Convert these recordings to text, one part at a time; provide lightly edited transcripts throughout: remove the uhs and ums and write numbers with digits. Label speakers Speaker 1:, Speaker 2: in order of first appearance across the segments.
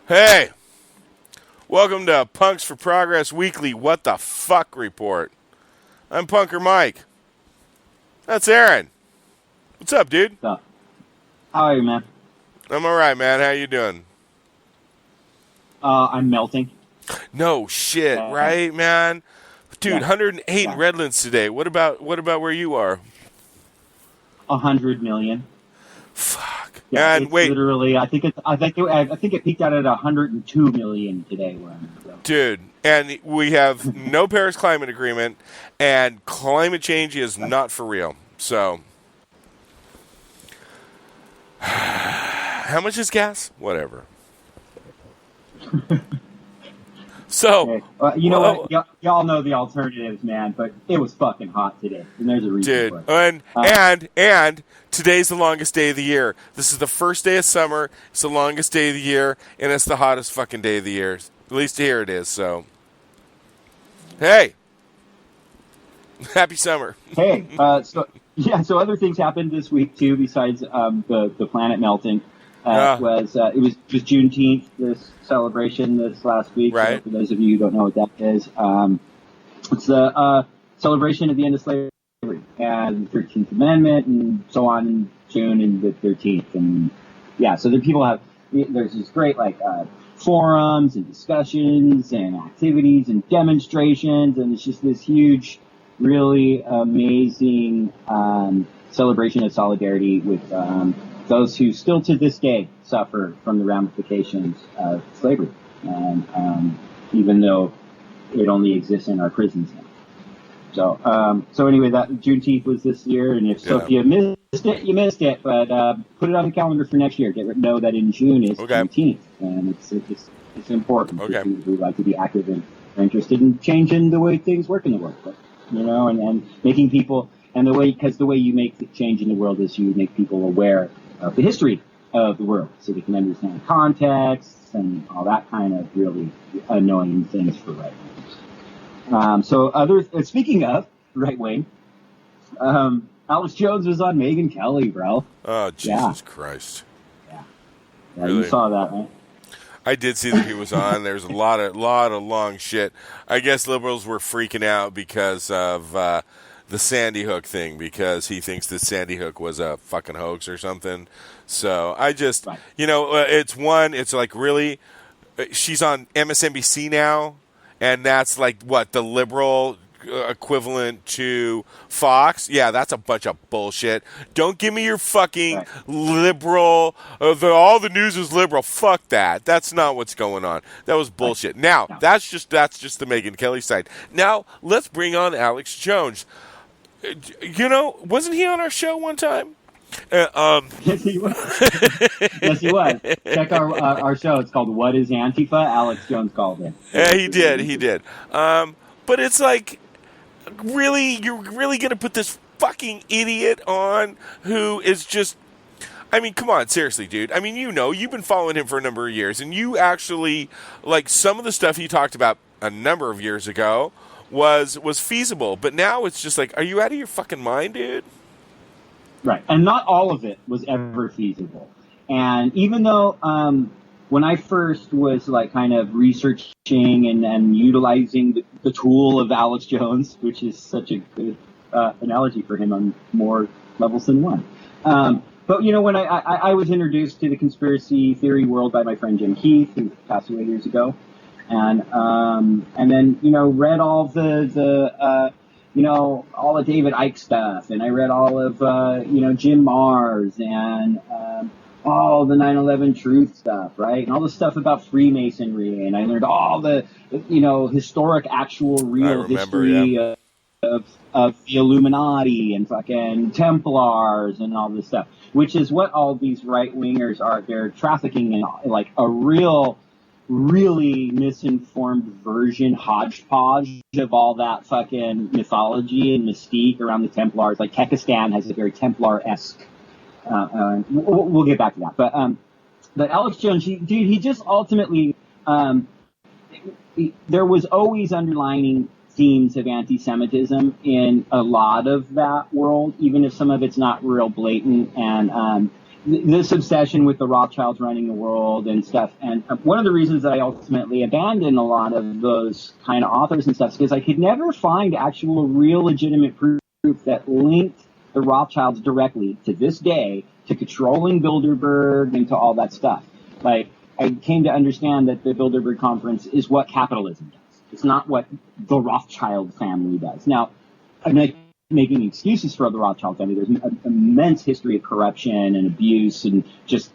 Speaker 1: Hey, welcome to Punks for Progress Weekly What the Fuck Report. I'm Punker Mike. That's Aaron. What's up, dude?
Speaker 2: What's up? How are you, man?
Speaker 1: I'm alright, man. How you doing?
Speaker 2: I'm melting.
Speaker 1: No shit, right, man? Dude,
Speaker 2: Yeah.
Speaker 1: 108 in Redlands today. What about where you are?
Speaker 2: 100 million.
Speaker 1: Fuck.
Speaker 2: Yeah,
Speaker 1: And
Speaker 2: it's
Speaker 1: wait,
Speaker 2: literally, I think it peaked out at 102 million today. Where I'm at, so.
Speaker 1: dude, and we have no Paris Climate Agreement, and climate change is not for real. So, how much is gas? Whatever. So,
Speaker 2: okay. You know what? Y'all know the alternatives, man. But it was fucking hot today, and there's a reason for it.
Speaker 1: And today's the longest day of the year. This is the first day of summer. It's the longest day of the year, and it's the hottest fucking day of the year. At least here it is. So, hey, happy summer.
Speaker 2: Hey, so other things happened this week too, besides the planet melting. It was Juneteenth, this celebration this last week.
Speaker 1: Right.
Speaker 2: So for those of you who don't know what that is, it's the celebration of the end of slavery and the 13th Amendment and so on in June and the 13th. And yeah, so there's this great forums and discussions and activities and demonstrations, and it's just this huge, really amazing celebration of solidarity with those who still to this day suffer from the ramifications of slavery, and even though it only exists in our prisons now. So anyway, that Juneteenth was this year, and if you missed it, you missed it. But put it on the calendar for next year. Know that in June is Juneteenth, and it's important.
Speaker 1: Okay.
Speaker 2: We like to be active and interested in changing the way things work in the world, and making people, and the way you make the change in the world is you make people aware of the history of the world, so they can understand contexts and all that kind of really annoying things for right wing. Speaking of right wing, Alex Jones was on Megyn Kelly, bro.
Speaker 1: Oh, Jesus Christ!
Speaker 2: Yeah,
Speaker 1: Really?
Speaker 2: You saw that, right?
Speaker 1: I did see that he was on. There's a lot of long shit. I guess liberals were freaking out because of the Sandy Hook thing, because he thinks that Sandy Hook was a fucking hoax or something. So I just,
Speaker 2: Right.
Speaker 1: it's like really, she's on MSNBC now, and that's like what, the liberal equivalent to Fox? Yeah, that's a bunch of bullshit. Don't give me your fucking liberal, all the news is liberal. Fuck that. That's not what's going on. That was bullshit. Now, that's just the Megyn Kelly side. Now, let's bring on Alex Jones. Wasn't he on our show one time?
Speaker 2: Yes, he was. Yes, he was. Check our show. It's called What is Antifa? Alex Jones called it.
Speaker 1: Yeah, he did. But it's like, really, you're really going to put this fucking idiot on who is just, I mean, come on, seriously, dude. I mean, you've been following him for a number of years, and you actually, like, some of the stuff he talked about a number of years ago was feasible, but now it's just like, are you out of your fucking mind, dude?
Speaker 2: Right, and not all of it was ever feasible. And even though when I first was kind of researching and utilizing the tool of Alex Jones, which is such a good analogy for him on more levels than one. But when I was introduced to the conspiracy theory world by my friend Jim Keith, who passed away years ago, and then read all all the David Icke stuff, and I read all of Jim Mars and all the 9/11 truth stuff, right, and all the stuff about Freemasonry, and I learned all the historic, actual, real history of the Illuminati and fucking Templars and all this stuff, which is what all these right wingers are. They're trafficking in like a real really misinformed version, hodgepodge of all that fucking mythology and mystique around the Templars. Like Kekistan has a very Templar-esque. We'll get back to that, but Alex Jones, he just ultimately, there was always underlining themes of anti-Semitism in a lot of that world, even if some of it's not real blatant, and this obsession with the Rothschilds running the world and stuff. And one of the reasons that I ultimately abandoned a lot of those kind of authors and stuff is because I could never find actual real legitimate proof that linked the Rothschilds directly to this day to controlling Bilderberg and to all that stuff. Like, I came to understand that the Bilderberg Conference is what capitalism does. It's not what the Rothschild family does. Now, I'm not making excuses for the Rothschild family. There's an immense history of corruption and abuse and just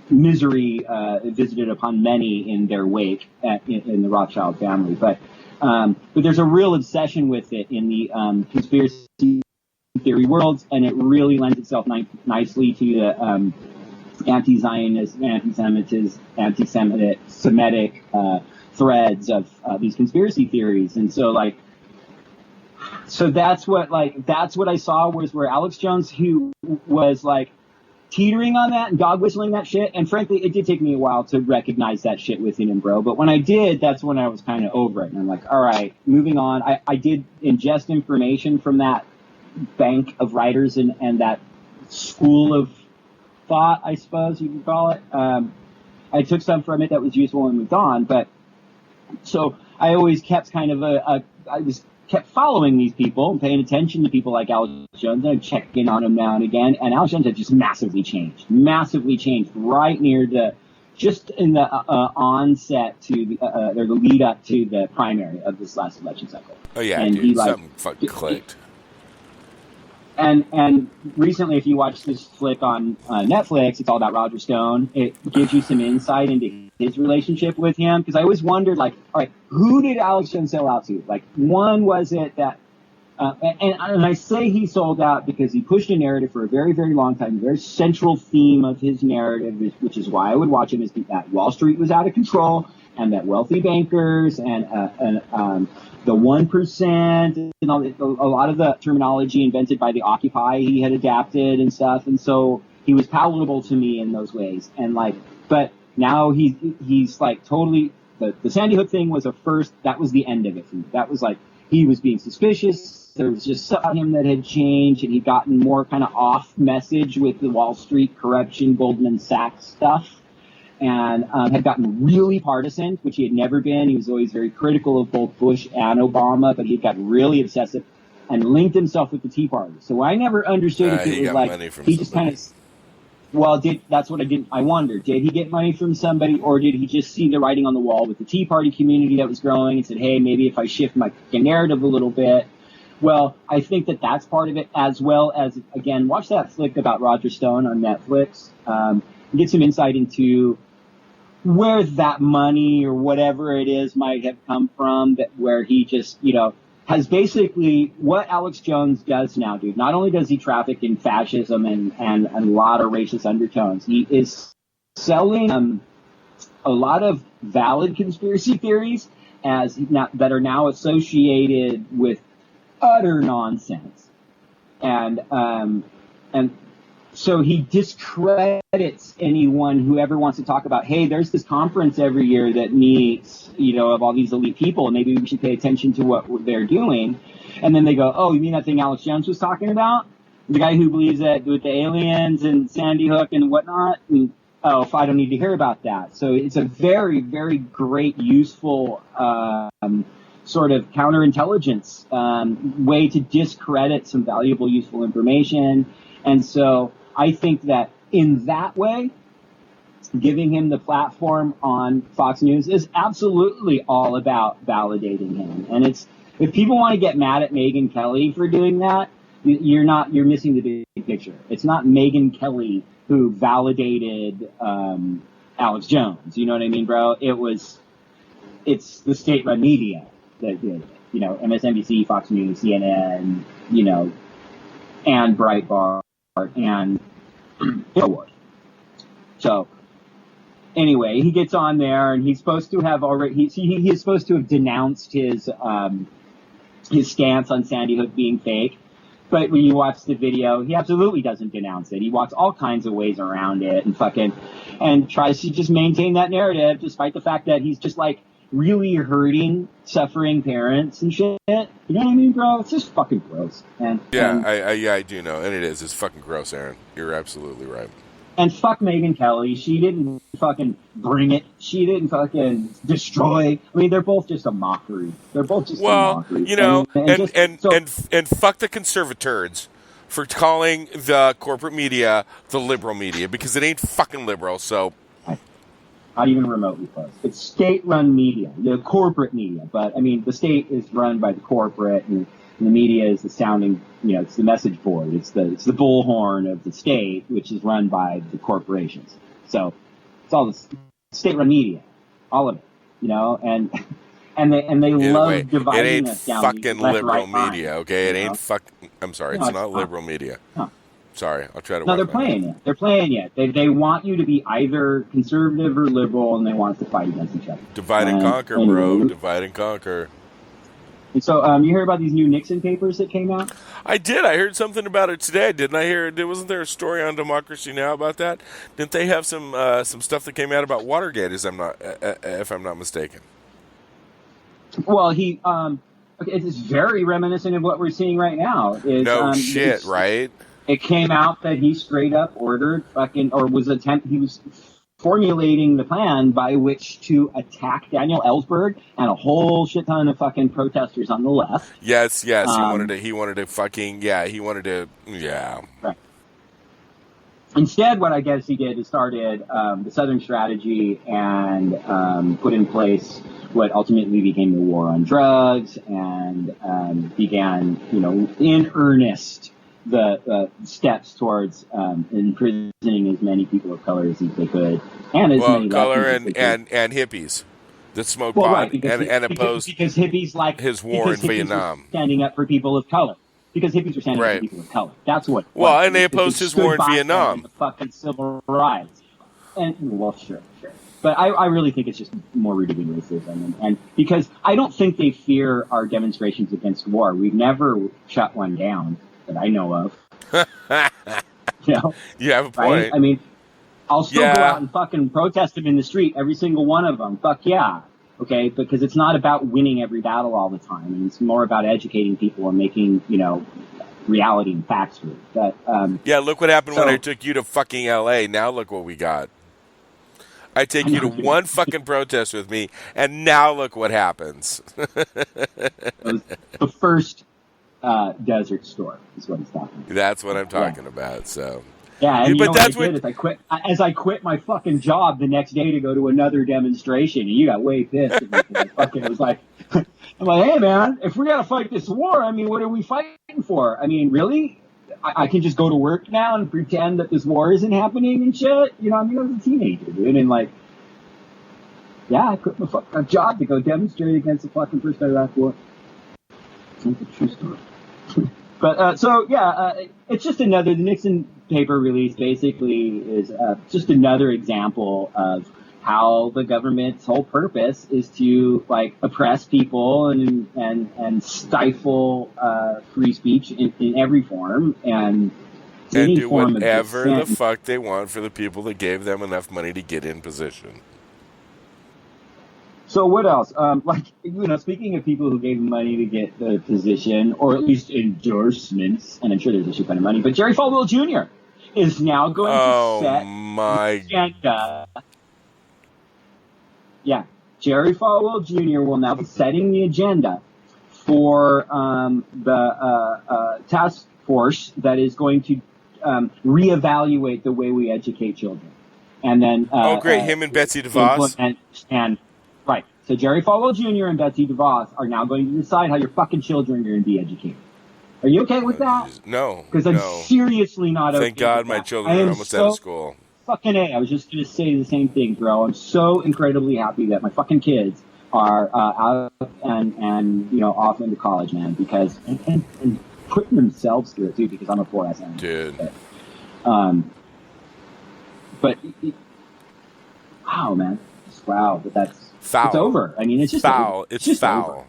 Speaker 2: misery visited upon many in their wake in the Rothschild family. But there's a real obsession with it in the conspiracy theory worlds, and it really lends itself nicely to the anti-Zionist, anti-Semitic threads of these conspiracy theories. And so that's what I saw was where Alex Jones, who was like teetering on that and dog whistling that shit. And frankly, it did take me a while to recognize that shit within him, bro. But when I did, that's when I was kind of over it. And I'm like, all right, moving on. I did ingest information from that bank of writers and that school of thought, I suppose you could call it. I took some from it that was useful and moved on. But so I always kept kind of kept following these people and paying attention to people like Alex Jones, and I'd check in on him now and again. And Alex Jones had just massively changed right near just in the onset to or the lead up to the primary of this last election cycle.
Speaker 1: Oh yeah,
Speaker 2: and
Speaker 1: dude,
Speaker 2: he,
Speaker 1: something fucking clicked.
Speaker 2: And recently, if you watch this flick on Netflix, it's all about Roger Stone. It gives you some insight into his relationship with him. Because I always wondered, like, all right, who did Alex Jones sell out to? Like, one, was it that, and I say he sold out because he pushed a narrative for a very, very long time. The very central theme of his narrative, which is why I would watch him, is that Wall Street was out of control and that wealthy bankers and the 1% and a lot of the terminology invented by the Occupy he had adapted and stuff. And so he was palatable to me in those ways. And like, but now he's like totally, the Sandy Hook thing was that was the end of it for me. That was like, he was being suspicious. There was just something about him that had changed, and he'd gotten more kind of off message with the Wall Street corruption, Goldman Sachs stuff. And had gotten really partisan, which he had never been. He was always very critical of both Bush and Obama, but he got really obsessive and linked himself with the Tea Party. So I never understood if it was like he just kind of. Well, that's what I wondered. Did he get money from somebody, or did he just see the writing on the wall with the Tea Party community that was growing and said, hey, maybe if I shift my narrative a little bit. Well, I think that's part of it, as well as, again, watch that flick about Roger Stone on Netflix. Get some insight into where that money or whatever it is might have come from, where he just, has basically what Alex Jones does now, dude. Not only does he traffic in fascism and a lot of racist undertones, he is selling a lot of valid conspiracy theories that are now associated with utter nonsense. And so he discredits anyone who ever wants to talk about, hey, there's this conference every year that meets, of all these elite people, and maybe we should pay attention to what they're doing. And then they go, oh, you mean that thing Alex Jones was talking about? The guy who believes that with the aliens and Sandy Hook and whatnot? And, I don't need to hear about that. So it's a very, very great, useful sort of counterintelligence way to discredit some valuable, useful information. And so I think that in that way, giving him the platform on Fox News is absolutely all about validating him. And if people want to get mad at Megyn Kelly for doing that, you're missing the big picture. It's not Megyn Kelly who validated Alex Jones. You know what I mean, bro? It's the state-run media that did it. MSNBC, Fox News, CNN, and Breitbart and Award. So anyway, he gets on there, and he's supposed to have already. He is supposed to have denounced his stance on Sandy Hook being fake. But when you watch the video, he absolutely doesn't denounce it. He walks all kinds of ways around it and tries to just maintain that narrative, despite the fact that he's just like really hurting, suffering parents and shit. You know what I mean, bro? It's just fucking gross.
Speaker 1: I do know, and it is. It's fucking gross, Aaron. You're absolutely right.
Speaker 2: And fuck Megyn Kelly. She didn't fucking bring it. She didn't fucking destroy. I mean, they're both just a mockery. They're both just a mockery.
Speaker 1: You know, and fuck the conservaturds for calling the corporate media the liberal media, because it ain't fucking liberal, so...
Speaker 2: Not even remotely close. It's state-run media, the corporate media. But, I mean, the state is run by the corporate, and the media is the sounding, it's the message board. It's the bullhorn of the state, which is run by the corporations. So it's all the state-run media, all of it, and they love dividing us down.
Speaker 1: It ain't fucking
Speaker 2: left,
Speaker 1: liberal
Speaker 2: right,
Speaker 1: media,
Speaker 2: line,
Speaker 1: okay? It ain't I'm sorry,
Speaker 2: no,
Speaker 1: it's not liberal media.
Speaker 2: No.
Speaker 1: Sorry, I'll try to.
Speaker 2: No, they're playing it. They're playing it. They want you to be either conservative or liberal, and they want us to fight against each other.
Speaker 1: Divide and conquer, bro. Divide and conquer.
Speaker 2: And so, you hear about these new Nixon papers that came out?
Speaker 1: I did. I heard something about it today. Didn't I hear? Wasn't there a story on Democracy Now! About that? Didn't they have some stuff that came out about Watergate? If I'm not mistaken.
Speaker 2: Well, it's very reminiscent of what we're seeing right now.
Speaker 1: Right?
Speaker 2: It came out that he straight up ordered he was formulating the plan by which to attack Daniel Ellsberg and a whole shit ton of fucking protesters on the left.
Speaker 1: Yes. He wanted to.
Speaker 2: Right. Instead, what I guess he did is started the Southern Strategy and put in place what ultimately became the war on drugs and began, in earnest, the steps towards imprisoning as many people of color as they could, and as many
Speaker 1: color and hippies that smoke pot and opposed
Speaker 2: because hippies like
Speaker 1: his war in Vietnam,
Speaker 2: standing up for people of color. Because hippies were standing up for people of color. That's what.
Speaker 1: Well, and they opposed his war in Vietnam.
Speaker 2: The fucking civil rights. And sure. But I really think it's just more rooted in racism, and because I don't think they fear our demonstrations against war. We've never shut one down that I know of.
Speaker 1: You have a point.
Speaker 2: Right? I mean, I'll still go out and fucking protest them in the street, every single one of them. Fuck yeah. Okay, because it's not about winning every battle all the time. And it's more about educating people and making, reality and facts true. But,
Speaker 1: look what happened when I took you to fucking L.A. Now look what we got. I take you to one fucking protest with me, and now look what happens.
Speaker 2: The first desert storm is what he's talking about.
Speaker 1: That's what I'm talking about, so...
Speaker 2: Yeah, and but that's what I quit. As I quit my fucking job the next day to go to another demonstration, and you got way pissed at me. It was like, I'm like, hey man, if we gotta fight this war, I mean, what are we fighting for? I mean, really? I can just go to work now and pretend that this war isn't happening and shit. I was a teenager, dude, and I quit my fucking job to go demonstrate against the fucking first Iraq war. It's a true story. But, it's just the Nixon paper release basically is just another example of how the government's whole purpose is to, oppress people and stifle free speech in every form and
Speaker 1: do whatever the fuck they want for the people that gave them enough money to get in position.
Speaker 2: So what else? Speaking of people who gave money to get the position, or at least endorsements, and I'm sure there's a shit ton of money, but Jerry Falwell Jr. is now going to set the agenda. Yeah, Jerry Falwell Jr. will now be setting the agenda for the task force that is going to reevaluate the way we educate children. And then
Speaker 1: great, him and Betsy DeVos.
Speaker 2: Right. So Jerry Falwell Jr. and Betsy DeVos are now going to decide how your fucking children are going to be educated. Are you okay with that?
Speaker 1: No.
Speaker 2: Because I'm seriously not okay.
Speaker 1: Thank God my children are almost out of school.
Speaker 2: Fucking A. I was just going to say the same thing, bro. I'm so incredibly happy that my fucking kids are out and off into college, man. Because and putting themselves through it too, because I'm a 4SM.
Speaker 1: Dude.
Speaker 2: But wow, man. Just wow. But that's
Speaker 1: Foul.
Speaker 2: it's over. I mean, it's just
Speaker 1: foul.
Speaker 2: Over.
Speaker 1: It's
Speaker 2: just
Speaker 1: foul.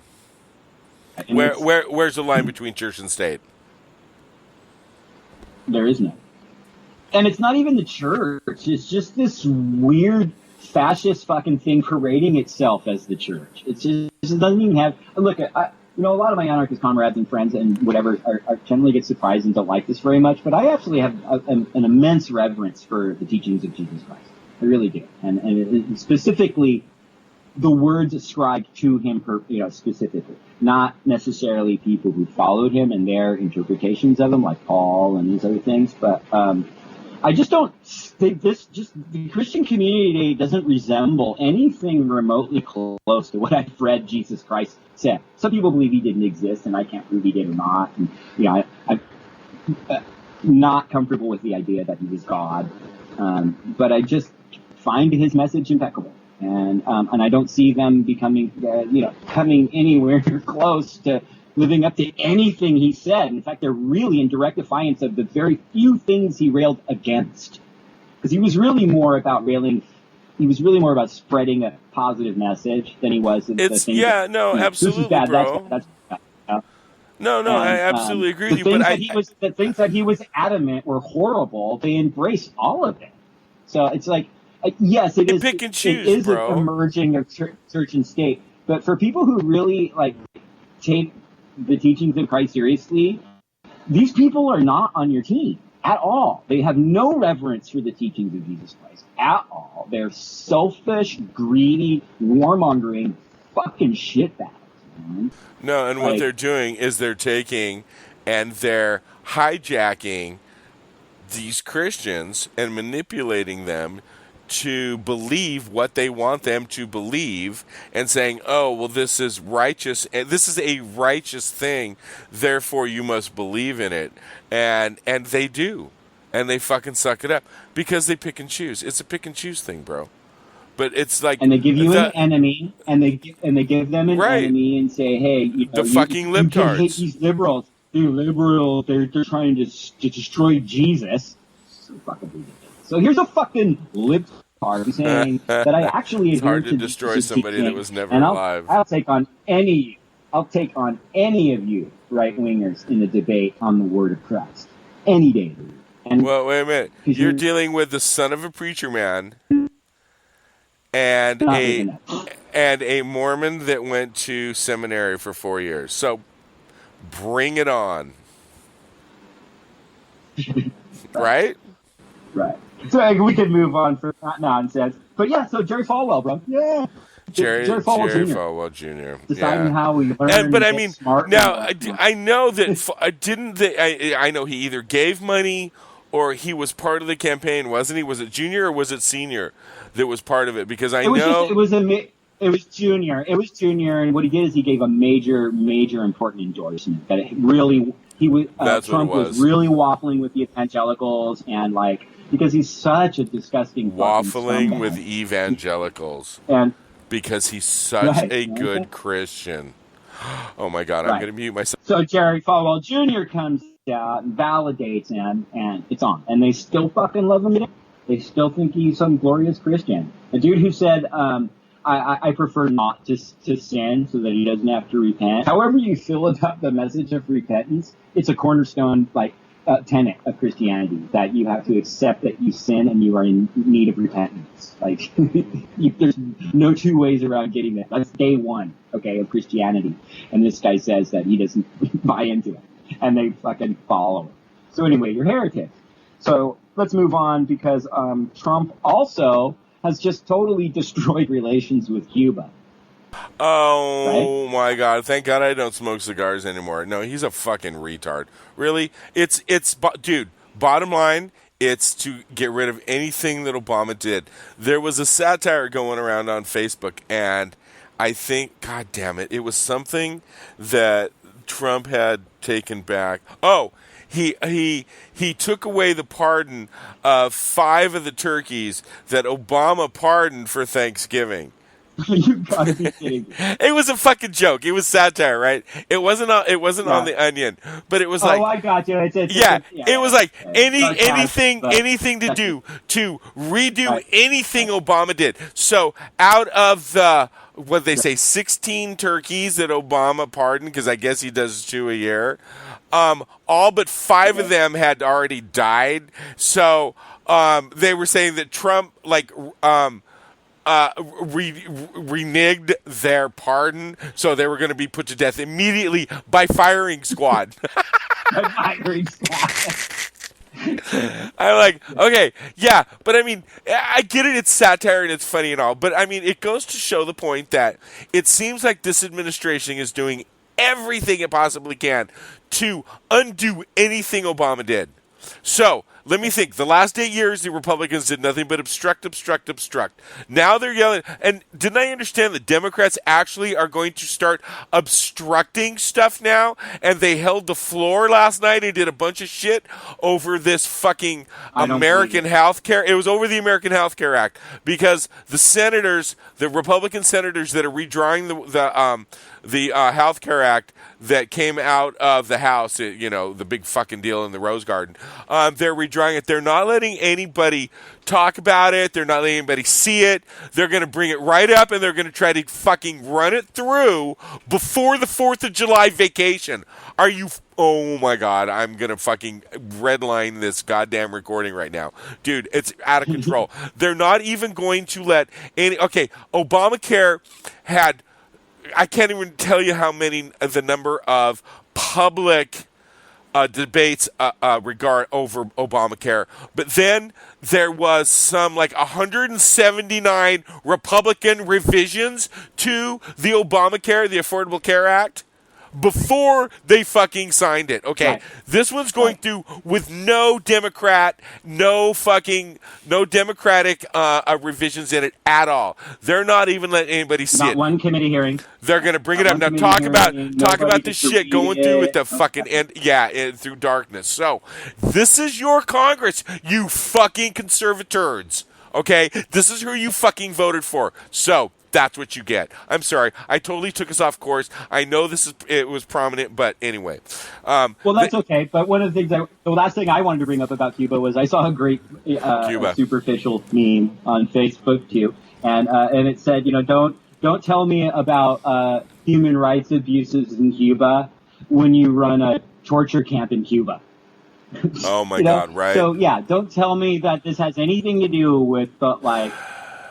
Speaker 2: Over.
Speaker 1: Where's the line between church and state?
Speaker 2: There is no. And it's not even the church. It's just this weird fascist fucking thing parading itself as the church. It just doesn't even have. Look, a lot of my anarchist comrades and friends and whatever are generally get surprised and don't like this very much. But I actually have an immense reverence for the teachings of Jesus Christ. I really do, and specifically the words ascribed to him, specifically, not necessarily people who followed him and their interpretations of him, like Paul and these other things, but. I just don't think the Christian community today doesn't resemble anything remotely close to what I've read Jesus Christ said. Some people believe he didn't exist, and I can't prove he did or not. And, I'm not comfortable with the idea that he was God. But I just find his message impeccable. And I don't see them becoming, coming anywhere close to living up to anything he said. In fact, they're really in direct defiance of the very few things he railed against. Because he was really more about spreading a positive message than he was.
Speaker 1: Absolutely, bro. I absolutely agree with you. But
Speaker 2: the things that he was adamant were horrible. They embraced all of it. So it's like, yes, it is.
Speaker 1: Pick and choose,
Speaker 2: it is
Speaker 1: bro.
Speaker 2: a merging of church and state. But for people who really take the teachings of Christ seriously, these people are not on your team at all. They have no reverence for the teachings of Jesus Christ at all. They're selfish, greedy, warmongering fucking shitbags.
Speaker 1: No, and what they're doing is they're taking and they're hijacking these Christians and manipulating them to believe what they want them to believe and saying, oh, well, this is righteous, and this is a righteous thing, therefore you must believe in it. And they do. And they fucking suck it up because they pick and choose. It's a pick and choose thing, bro. But it's like,
Speaker 2: and they give you an enemy, and they give them an enemy and say, hey,
Speaker 1: the fucking libtards.
Speaker 2: You hate these liberals. They're liberal. They're trying to destroy Jesus. So fucking ridiculous. So here's a fucking libtard saying that I actually
Speaker 1: it's hard to destroy somebody that was never alive.
Speaker 2: I'll take on any of you right wingers in the debate on the word of Christ any day. And
Speaker 1: well, wait a minute. You're dealing with the son of a preacher man and a Mormon that went to seminary for 4 years. So bring it on. Right?
Speaker 2: Right. So we can move on for that nonsense. But yeah, so Jerry Falwell, bro. Yeah.
Speaker 1: Jerry Falwell Jr.
Speaker 2: Deciding how we learn.
Speaker 1: But I mean, now I know that I know he either gave money or he was part of the campaign, wasn't he? Was it junior or was it senior that was part of it? Because it was junior. It was junior, and what he did is he gave a major important endorsement that Trump was really waffling with the evangelicals and because he's such a disgusting waffling with evangelicals and because he's such a good Christian. Oh my God, I'm going to mute myself.
Speaker 2: So Jerry Falwell Jr. comes out and validates him, and it's on. And they still fucking love him. They still think he's some glorious Christian. A dude who said, I prefer not to sin so that he doesn't have to repent. However you feel about the message of repentance, it's a cornerstone, tenet of Christianity, that you have to accept that you sin and you are in need of repentance. There's no two ways around getting that. That's day one, of Christianity. And this guy says that he doesn't buy into it. And they fucking follow it. So anyway, you're heretics. So let's move on because Trump also has just totally destroyed relations with Cuba.
Speaker 1: Oh, my God. Thank God I don't smoke cigars anymore. No, he's a fucking retard. Really? Dude, bottom line, it's to get rid of anything that Obama did. There was a satire going around on Facebook, and I think, God damn it, it was something that Trump had taken back. Oh, he took away the pardon of 5 of the turkeys that Obama pardoned for Thanksgiving.
Speaker 2: You gotta be kidding me.
Speaker 1: It was a fucking joke. It was satire, right? It wasn't on. It wasn't on the Onion, but it was like.
Speaker 2: Oh, I got you. It's
Speaker 1: It was like
Speaker 2: sarcastic,
Speaker 1: anything to do to redo anything Obama did. So out of the what they say 16 turkeys that Obama pardoned, because I guess he does 2 a year. All but 5 of them had already died. So they were saying that Trump reneged their pardon, so they were going to be put to death immediately by firing squad.
Speaker 2: Firing squad.
Speaker 1: I'm like, okay, yeah, but I mean, I get it, it's satire and it's funny and all, but I mean, it goes to show the point that it seems like this administration is doing everything it possibly can to undo anything Obama did. So, let me think. The last 8 years, the Republicans did nothing but obstruct. Now they're yelling. And didn't I understand that Democrats actually are going to start obstructing stuff now? And they held the floor last night and did a bunch of shit over this fucking American Health Care. It was over the American Health Care Act because the senators, the Republican senators that are redrawing the Health Care Act that came out of the House, the big fucking deal in the Rose Garden, they're redrawing it. They're not letting anybody talk about it. They're not letting anybody see it. They're going to bring it right up, and they're going to try to fucking run it through before the 4th of July vacation. Are you... Oh, my God. I'm going to fucking redline this goddamn recording right now. Dude, it's out of control. They're not even going to let any... Okay, Obamacare had... I can't even tell you how many, the number of public debates regard over Obamacare. But then there was some 179 Republican revisions to the Obamacare, the Affordable Care Act, before they fucking signed it. Okay, right. This one's going through with no Democratic revisions in it at all. They're not even letting anybody see it.
Speaker 2: Not one committee hearing.
Speaker 1: They're going to bring it up now. Talk about this shit going through at the fucking end. Yeah, through darkness. So this is your Congress, you fucking conservators. Okay, this is who you fucking voted for. So. That's what you get. I'm sorry. I totally took us off course. I know it was prominent, but anyway.
Speaker 2: Well, that's okay. But one of the things, the last thing I wanted to bring up about Cuba was I saw a great superficial meme on Facebook too, and it said, don't tell me about human rights abuses in Cuba when you run a torture camp in Cuba.
Speaker 1: Oh my God! Right.
Speaker 2: So yeah, don't tell me that this has anything to do with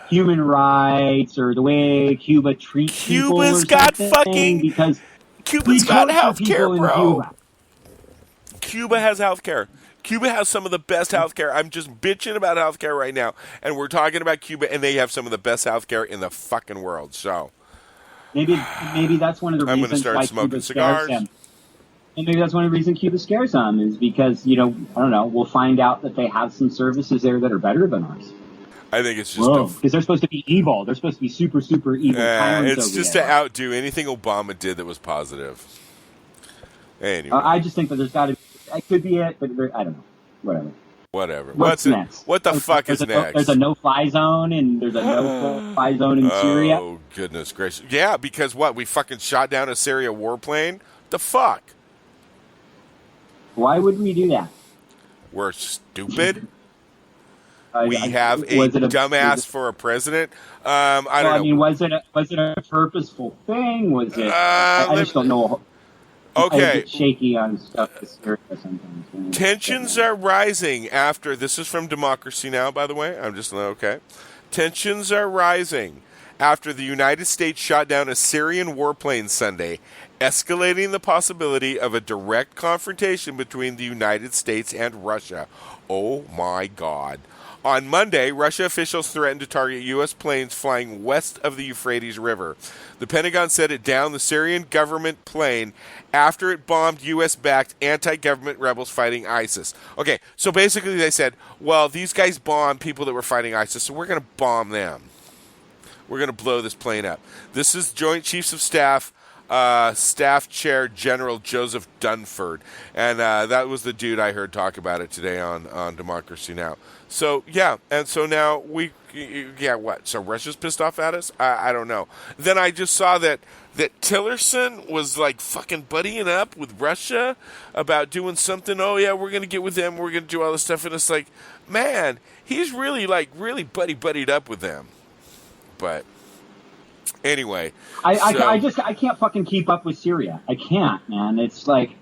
Speaker 2: human rights or the way Cuba treats people.
Speaker 1: Cuba's got Cuba's got healthcare, bro. Cuba has healthcare. Cuba has some of the best healthcare. I'm just bitching about healthcare right now, and we're talking about Cuba, and they have some of the best healthccare in the fucking world. So
Speaker 2: maybe that's one of the reasons
Speaker 1: I'm going to start smoking cigars.
Speaker 2: And maybe that's one of the reasons Cuba scares them is because I don't know. We'll find out that they have some services there that are better than ours.
Speaker 1: I think it's just
Speaker 2: because they're supposed to be evil. They're supposed to be super, super evil.
Speaker 1: It's just to outdo anything Obama did that was positive. Anyway.
Speaker 2: I just think that there's got to be... It could be it, but I don't know. Whatever.
Speaker 1: What's next? What the fuck is next?
Speaker 2: There's a no-fly zone, and there's a no-fly zone in Syria.
Speaker 1: Oh, goodness gracious. Yeah, because what? We fucking shot down a Syria warplane? The fuck?
Speaker 2: Why would we do that?
Speaker 1: We're stupid? We have a dumbass for a president. I don't know.
Speaker 2: I mean, was it a purposeful thing? Was it? I just don't know.
Speaker 1: Okay.
Speaker 2: I get shaky on stuff sometimes.
Speaker 1: Tensions are rising after. This is from Democracy Now, by the way. I'm just okay. Tensions are rising after the United States shot down a Syrian warplane Sunday, escalating the possibility of a direct confrontation between the United States and Russia. Oh my God. On Monday, Russia officials threatened to target U.S. planes flying west of the Euphrates River. The Pentagon said it downed the Syrian government plane after it bombed U.S.-backed anti-government rebels fighting ISIS. Okay, so basically they said, well, these guys bombed people that were fighting ISIS, so we're going to bomb them. We're going to blow this plane up. This is Joint Chiefs of Staff Staff Chair General Joseph Dunford, and that was the dude I heard talk about it today on Democracy Now! So yeah, and so now what? So Russia's pissed off at us? I don't know. Then I just saw that Tillerson was like fucking buddying up with Russia about doing something. Oh yeah, we're gonna get with them. We're gonna do all this stuff, and it's like, man, he's really buddied up with them. But anyway,
Speaker 2: I can't fucking keep up with Syria. I can't, man. It's like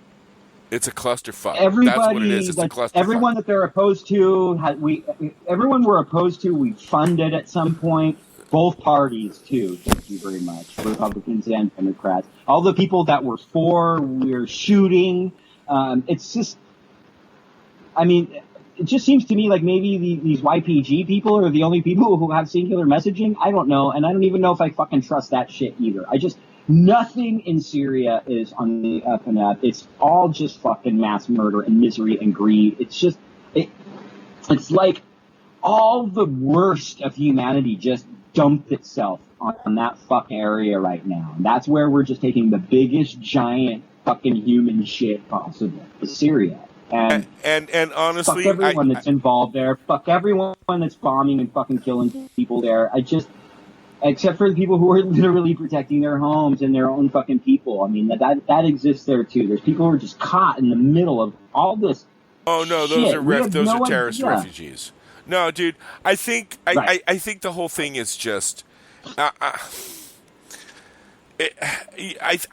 Speaker 1: it's a clusterfuck.
Speaker 2: Everybody,
Speaker 1: that's what it is. It's a clusterfuck.
Speaker 2: Everyone that they're opposed to, everyone we're opposed to, we funded at some point. Both parties, too. Thank you very much. Republicans and Democrats. All the people that were for, we're shooting. It's just, I mean, it just seems to me like maybe these YPG people are the only people who have singular messaging. I don't know. And I don't even know if I fucking trust that shit either. Nothing in Syria is on the up and up. It's all just fucking mass murder and misery and greed. It's just, it's like all the worst of humanity just dumped itself on that fucking area right now. And that's where we're just taking the biggest giant fucking human shit possible. Syria. And
Speaker 1: honestly,
Speaker 2: fuck everyone that's involved there. Fuck everyone that's bombing and fucking killing people there. Except for the people who are literally protecting their homes and their own fucking people. I mean, that exists there too. There's people who are just caught in the middle of all this.
Speaker 1: Oh no, those are terrorist refugees. No, dude, I think I think the whole thing is just. I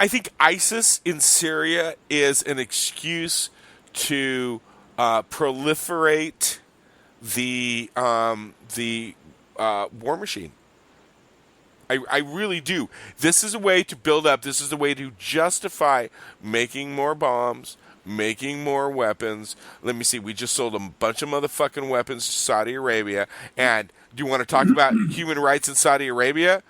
Speaker 1: think ISIS in Syria is an excuse to proliferate the war machine. I really do. This is a way to build up. This is a way to justify making more bombs, making more weapons. Let me see. We just sold a bunch of motherfucking weapons to Saudi Arabia. And do you want to talk about human rights in Saudi Arabia?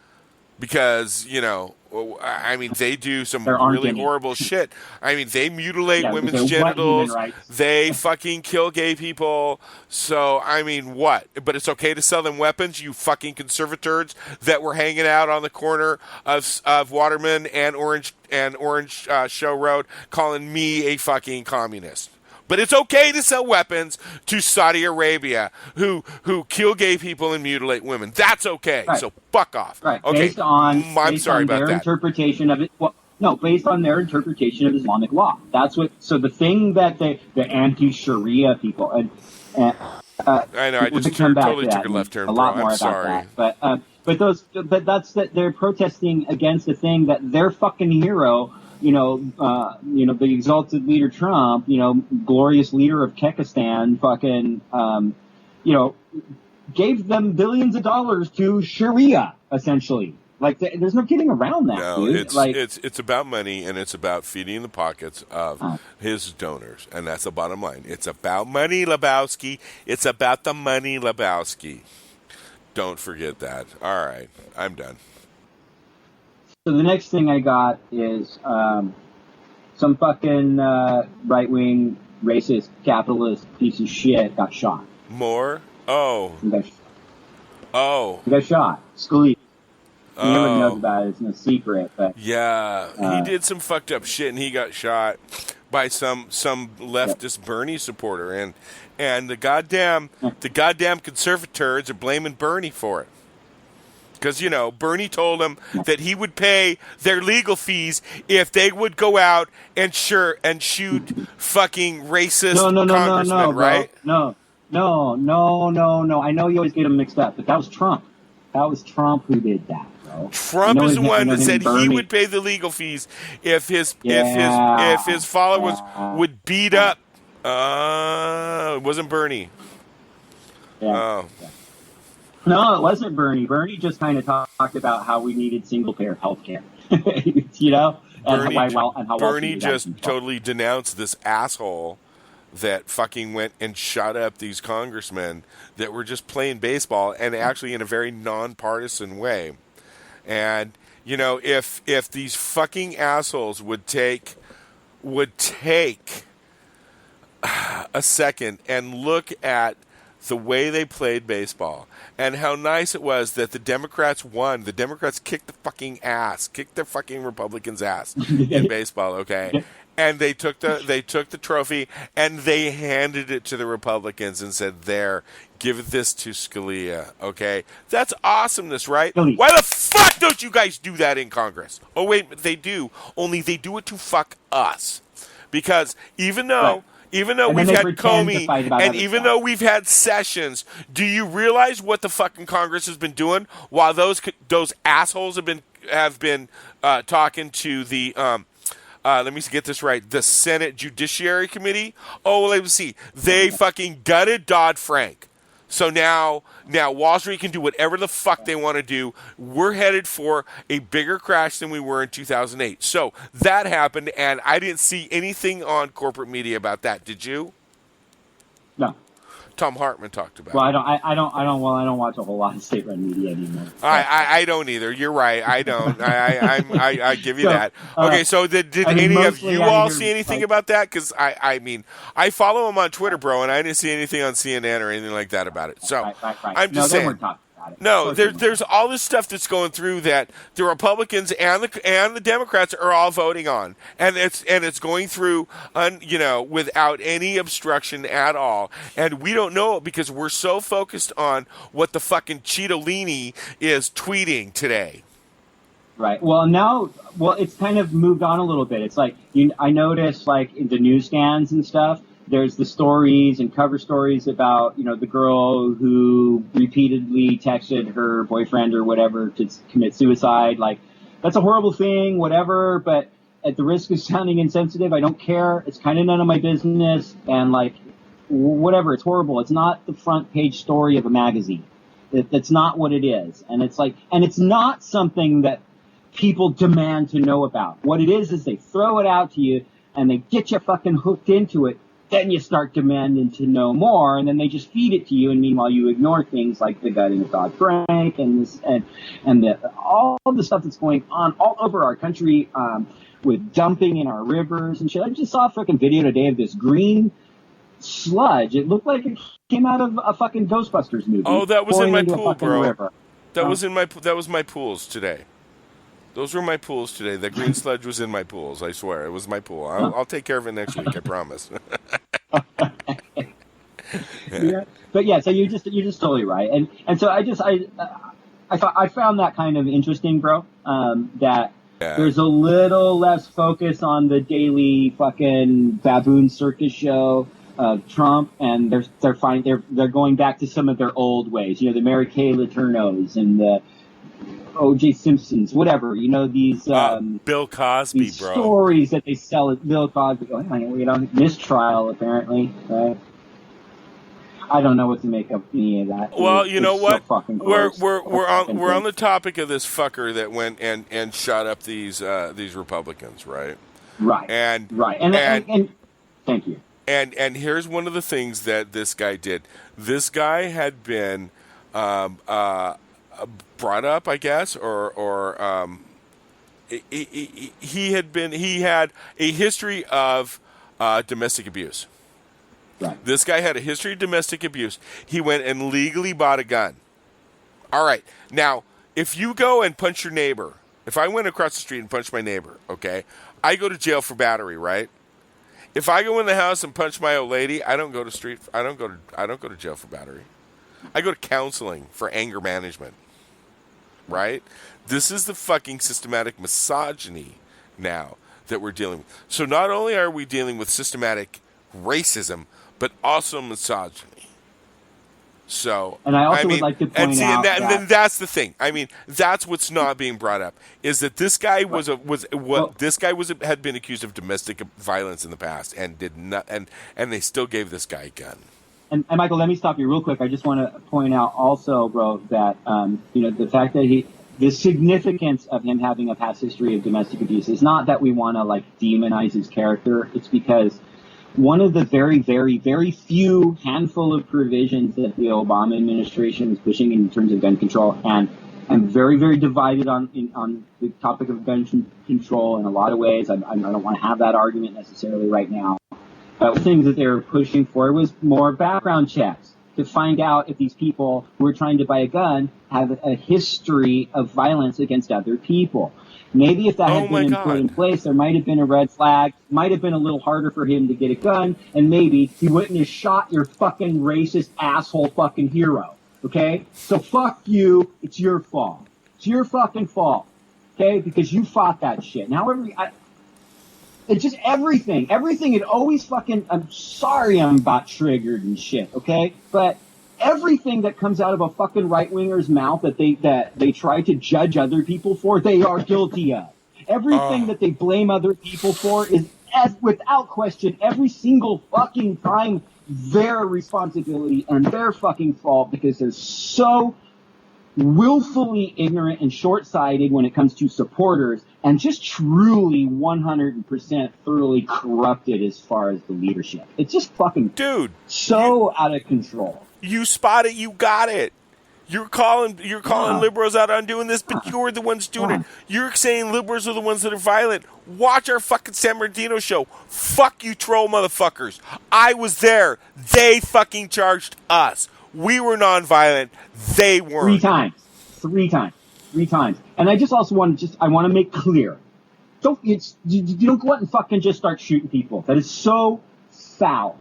Speaker 1: Because, I mean, they do some really horrible shit. I mean, they mutilate women's genitals. They fucking kill gay people. So, I mean, what? But it's okay to sell them weapons, you fucking conservators that were hanging out on the corner of Waterman and Orange Show Road calling me a fucking communist. But it's okay to sell weapons to Saudi Arabia who kill gay people and mutilate women. That's okay. Right. So fuck off.
Speaker 2: Right.
Speaker 1: Okay.
Speaker 2: Based on their interpretation of it. Well, no, based on their interpretation of Islamic law. That's what. So the thing that the anti-Sharia people
Speaker 1: I know. I just totally took a left turn.
Speaker 2: A lot more about that. But they're protesting against the thing that their fucking hero. The exalted leader Trump, glorious leader of Kekistan, fucking, gave them billions of dollars to Sharia, essentially. Like, there's no getting around that.
Speaker 1: No,
Speaker 2: dude.
Speaker 1: it's about money, and it's about feeding the pockets of his donors, and that's the bottom line. It's about money, Lebowski. It's about the money, Lebowski. Don't forget that. All right, I'm done.
Speaker 2: So the next thing I got is some fucking right-wing, racist, capitalist piece of shit got shot.
Speaker 1: More? Oh.
Speaker 2: He got shot. Scalise. Everyone knows about it. It's no secret. But
Speaker 1: yeah, he did some fucked up shit, and he got shot by some leftist Bernie supporter, and the goddamn conservators are blaming Bernie for it. Because, Bernie told them that he would pay their legal fees if they would go out and shoot fucking racist congressmen, right?
Speaker 2: No. I know you always get them mixed up, but that was Trump. That was Trump who did that, bro.
Speaker 1: Trump is the one that said he would pay the legal fees if his followers would beat up. It wasn't Bernie.
Speaker 2: Yeah.
Speaker 1: Oh.
Speaker 2: Yeah. No, it wasn't Bernie. Bernie just kind of talked about how we needed single-payer health care,
Speaker 1: Bernie just totally denounced this asshole that fucking went and shot up these congressmen that were just playing baseball, and actually in a very nonpartisan way. And, if these fucking assholes would take a second and look at the way they played baseball and how nice it was that the Democrats won. The Democrats kicked the fucking ass, kicked the fucking Republicans' ass in baseball, okay? And they took the trophy and they handed it to the Republicans and said, "There, give this to Scalia." Okay, that's awesomeness, right? Why the fuck don't you guys do that in Congress? Oh wait, they do. Only they do it to fuck us, because even though we've had Comey and even though we've had Sessions, do you realize what the fucking Congress has been doing while those assholes have been talking to the let me get this right. The Senate Judiciary Committee. Oh, let me see. They fucking gutted Dodd-Frank. So now Wall Street can do whatever the fuck they want to do. We're headed for a bigger crash than we were in 2008. So that happened, and I didn't see anything on corporate media about that. Did you?
Speaker 2: No.
Speaker 1: Tom Hartman talked about.
Speaker 2: Well, I don't watch a whole lot of state-run media anymore.
Speaker 1: I don't either. You're right. I don't. I give you that. Okay, so did any of you all see anything about that? Because I mean, I follow him on Twitter, bro, and I didn't see anything on CNN or anything like that about it. So
Speaker 2: right.
Speaker 1: I'm just saying.
Speaker 2: They weren't talking about it.
Speaker 1: No, there's all this stuff that's going through that the Republicans and the Democrats are all voting on, and it's going through, without any obstruction at all, and we don't know it because we're so focused on what the fucking Cheetolini is tweeting today.
Speaker 2: Right. Well, it's kind of moved on a little bit. It's like I noticed, like in the newsstands and stuff, there's the stories and cover stories about, the girl who repeatedly texted her boyfriend or whatever to commit suicide. Like, that's a horrible thing, whatever, but at the risk of sounding insensitive, I don't care. It's kind of none of my business. And like, whatever, it's horrible. It's not the front page story of a magazine. That's not what it is. And it's like, and it's not something that people demand to know about. What it is they throw it out to you and they get you fucking hooked into it. Then you start demanding to know more, and then they just feed it to you. And meanwhile, you ignore things like the gutting of Dodd-Frank and all the stuff that's going on all over our country with dumping in our rivers and shit. I just saw a fucking video today of this green sludge. It looked like it came out of a fucking Ghostbusters movie.
Speaker 1: Oh, that was in my pool, bro.
Speaker 2: River.
Speaker 1: That was my pools today. Those were my pools today. The green sludge was in my pools. I swear, it was my pool. I'll take care of it next week. I promise.
Speaker 2: Yeah. But yeah, so you're just totally right, and so I found that kind of interesting, bro. That there's a little less focus on the daily fucking baboon circus show of Trump, and they're going back to some of their old ways. The Mary Kay Letourneaus and the O.J. Simpsons, whatever, these
Speaker 1: Bill Cosby,
Speaker 2: these
Speaker 1: bro.
Speaker 2: Stories that they sell at Bill Cosby. Mistrial, apparently. Right? I don't know what to make of any of that.
Speaker 1: Well, you know what?
Speaker 2: So
Speaker 1: we're on the topic of this fucker that went and shot up these Republicans, right?
Speaker 2: Right. And thank you.
Speaker 1: And here's one of the things that this guy did. This guy had been brought up, I guess, or he had a history of domestic abuse.
Speaker 2: Right.
Speaker 1: This guy had a history of domestic abuse. He went and legally bought a gun. All right. Now, if you go and punch your neighbor, if I went across the street and punched my neighbor, okay, I go to jail for battery, right? If I go in the house and punch my old lady, I don't go to jail for battery. I go to counseling for anger management. Right? This is the fucking systematic misogyny now that we're dealing with. So not only are we dealing with systematic racism, but also misogyny. So,
Speaker 2: and I also would like to point out
Speaker 1: and then that's the thing. I mean, that's what's not being brought up is that this guy had been accused of domestic violence in the past and did not, and they still gave this guy a gun.
Speaker 2: And Michael, let me stop you real quick. I just want to point out also, bro, that the fact that the significance of him having a past history of domestic abuse is not that we want to like demonize his character. It's because one of the very, very, very few handful of provisions that the Obama administration is pushing in terms of gun control, and I'm very, very divided on the topic of gun control in a lot of ways. I don't want to have that argument necessarily right now. But the things that they were pushing for was more background checks. to find out if these people who are trying to buy a gun have a history of violence against other people. Maybe if that had been put in place, there might have been a red flag, might have been a little harder for him to get a gun, and maybe he wouldn't have shot your fucking racist asshole fucking hero. Okay? So fuck you. It's your fault. It's your fucking fault. Okay? Because you fought that shit. Now, it's just everything. It always fucking, I'm sorry I'm about triggered and shit, okay? But everything that comes out of a fucking right-winger's mouth that they try to judge other people for, they are guilty of. Everything that they blame other people for is, without question, every single fucking time their responsibility and their fucking fault, because they're so willfully ignorant and short-sighted when it comes to supporters, and just truly 100% thoroughly corrupted as far as the leadership. It's just fucking out of control.
Speaker 1: You spot it, you got it. You're calling liberals out on doing this, but you're the ones doing it. You're saying liberals are the ones that are violent. Watch our fucking San Bernardino show. Fuck you troll motherfuckers. I was there. They fucking charged us. We were nonviolent. They weren't.
Speaker 2: Three times. And I just also want to make clear. You don't go out and fucking just start shooting people. That is so foul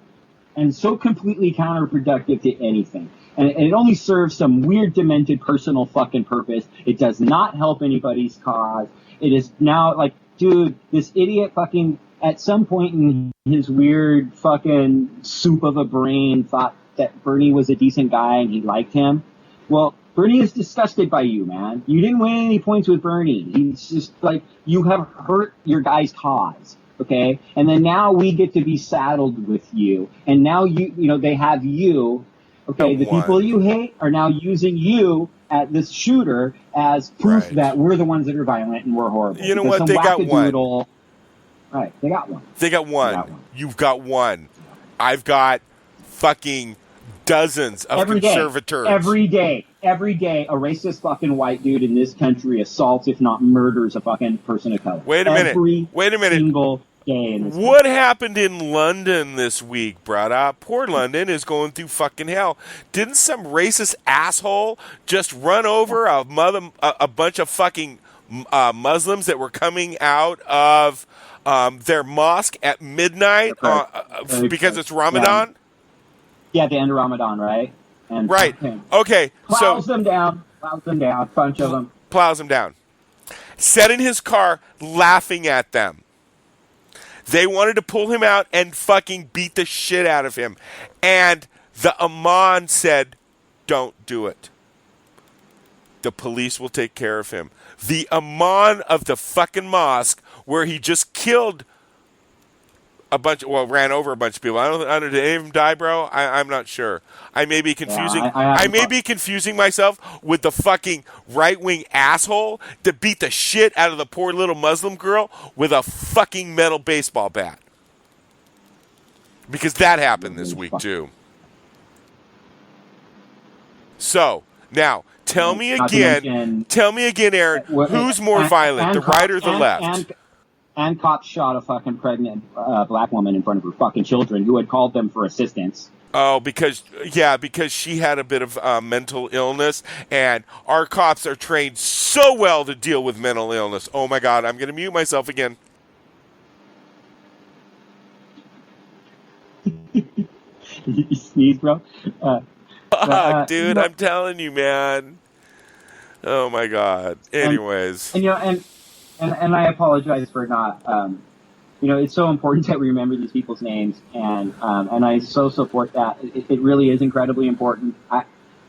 Speaker 2: and so completely counterproductive to anything. And it only serves some weird, demented personal fucking purpose. It does not help anybody's cause. It is now like, dude, this idiot fucking, at some point in his weird fucking soup of a brain, thought that Bernie was a decent guy and he liked him. Well, Bernie is disgusted by you, man. You didn't win any points with Bernie. He's just like, you have hurt your guy's cause, okay? And then now we get to be saddled with you. And now they have you, okay? The people you hate are now using you at this shooter as proof that we're the ones that are violent and we're horrible.
Speaker 1: You know what? They got one.
Speaker 2: Right, they got one.
Speaker 1: They got one. You've got one. I've got fucking dozens of conservators.
Speaker 2: Every day, a racist fucking white dude in this country assaults, if not murders, a fucking person of color.
Speaker 1: Wait a minute.
Speaker 2: Single day in this
Speaker 1: What happened in London this week, brother? Poor London is going through fucking hell. Didn't some racist asshole just run over a bunch of fucking Muslims that were coming out of their mosque at midnight because it's Ramadan?
Speaker 2: Yeah, the end of Ramadan, right? And
Speaker 1: right. Okay.
Speaker 2: Plows them down. A bunch of them.
Speaker 1: Plows them down. Sat in his car laughing at them. They wanted to pull him out and fucking beat the shit out of him. And the Imam said, don't do it. The police will take care of him. The Imam of the fucking mosque where he just killed ran over a bunch of people. I don't did any of them die, bro? I'm not sure. I may be confusing. I may be confusing myself with the fucking right-wing asshole that beat the shit out of the poor little Muslim girl with a fucking metal baseball bat. Because that happened this week too. So now, tell me again, Aaron, who's more violent, the right or the left?
Speaker 2: And cops shot a fucking pregnant black woman in front of her fucking children who had called them for assistance.
Speaker 1: Oh, because she had a bit of mental illness, and our cops are trained so well to deal with mental illness. Oh my God, I'm going to mute myself again.
Speaker 2: You sneeze, bro?
Speaker 1: Dude, I'm telling you, man. Oh my God. Anyways.
Speaker 2: And I apologize for not, it's so important that we remember these people's names, and I so support that. It really is incredibly important. I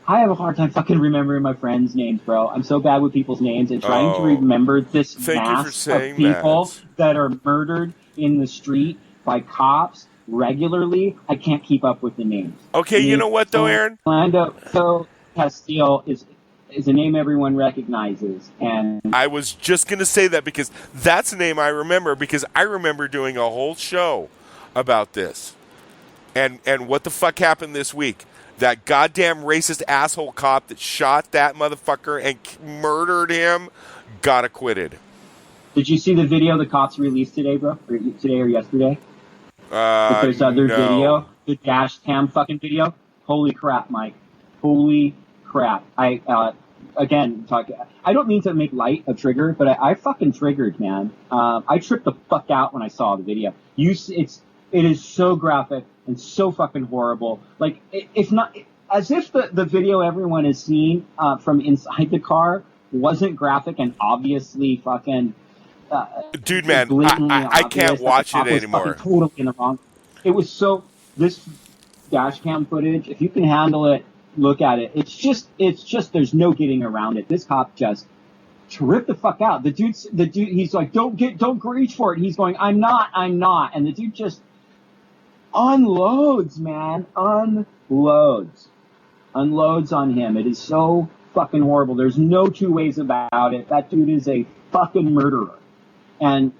Speaker 2: have a hard time fucking remembering my friends' names, bro. I'm so bad with people's names, and trying to remember this mass of people that are murdered in the street by cops regularly. I can't keep up with the names.
Speaker 1: Okay, you know what though, Aaron?
Speaker 2: Orlando Castillo is a name everyone recognizes, and
Speaker 1: I was just going to say that because that's a name I remember, because I remember doing a whole show about this. And what the fuck happened this week? That goddamn racist asshole cop that shot that motherfucker and murdered him got acquitted.
Speaker 2: Did you see the video the cops released today, bro? Today or yesterday? There's other video, the dash cam fucking video. Holy crap, Mike. Holy crap. I don't mean to make light of Trigger, but I fucking triggered, man. I tripped the fuck out when I saw the video. It is so graphic and so fucking horrible. Like, if not, as if the video everyone has seen from inside the car wasn't graphic and obviously fucking.
Speaker 1: Dude, man, I can't watch it anymore.
Speaker 2: Totally in the wrong. It was so. This dash cam footage, if you can handle it, look at it. It's just. There's no getting around it. This cop just tripped the fuck out. The dude. He's like, don't reach for it. He's going, I'm not. And the dude just unloads, man. Unloads on him. It is so fucking horrible. There's no two ways about it. That dude is a fucking murderer. And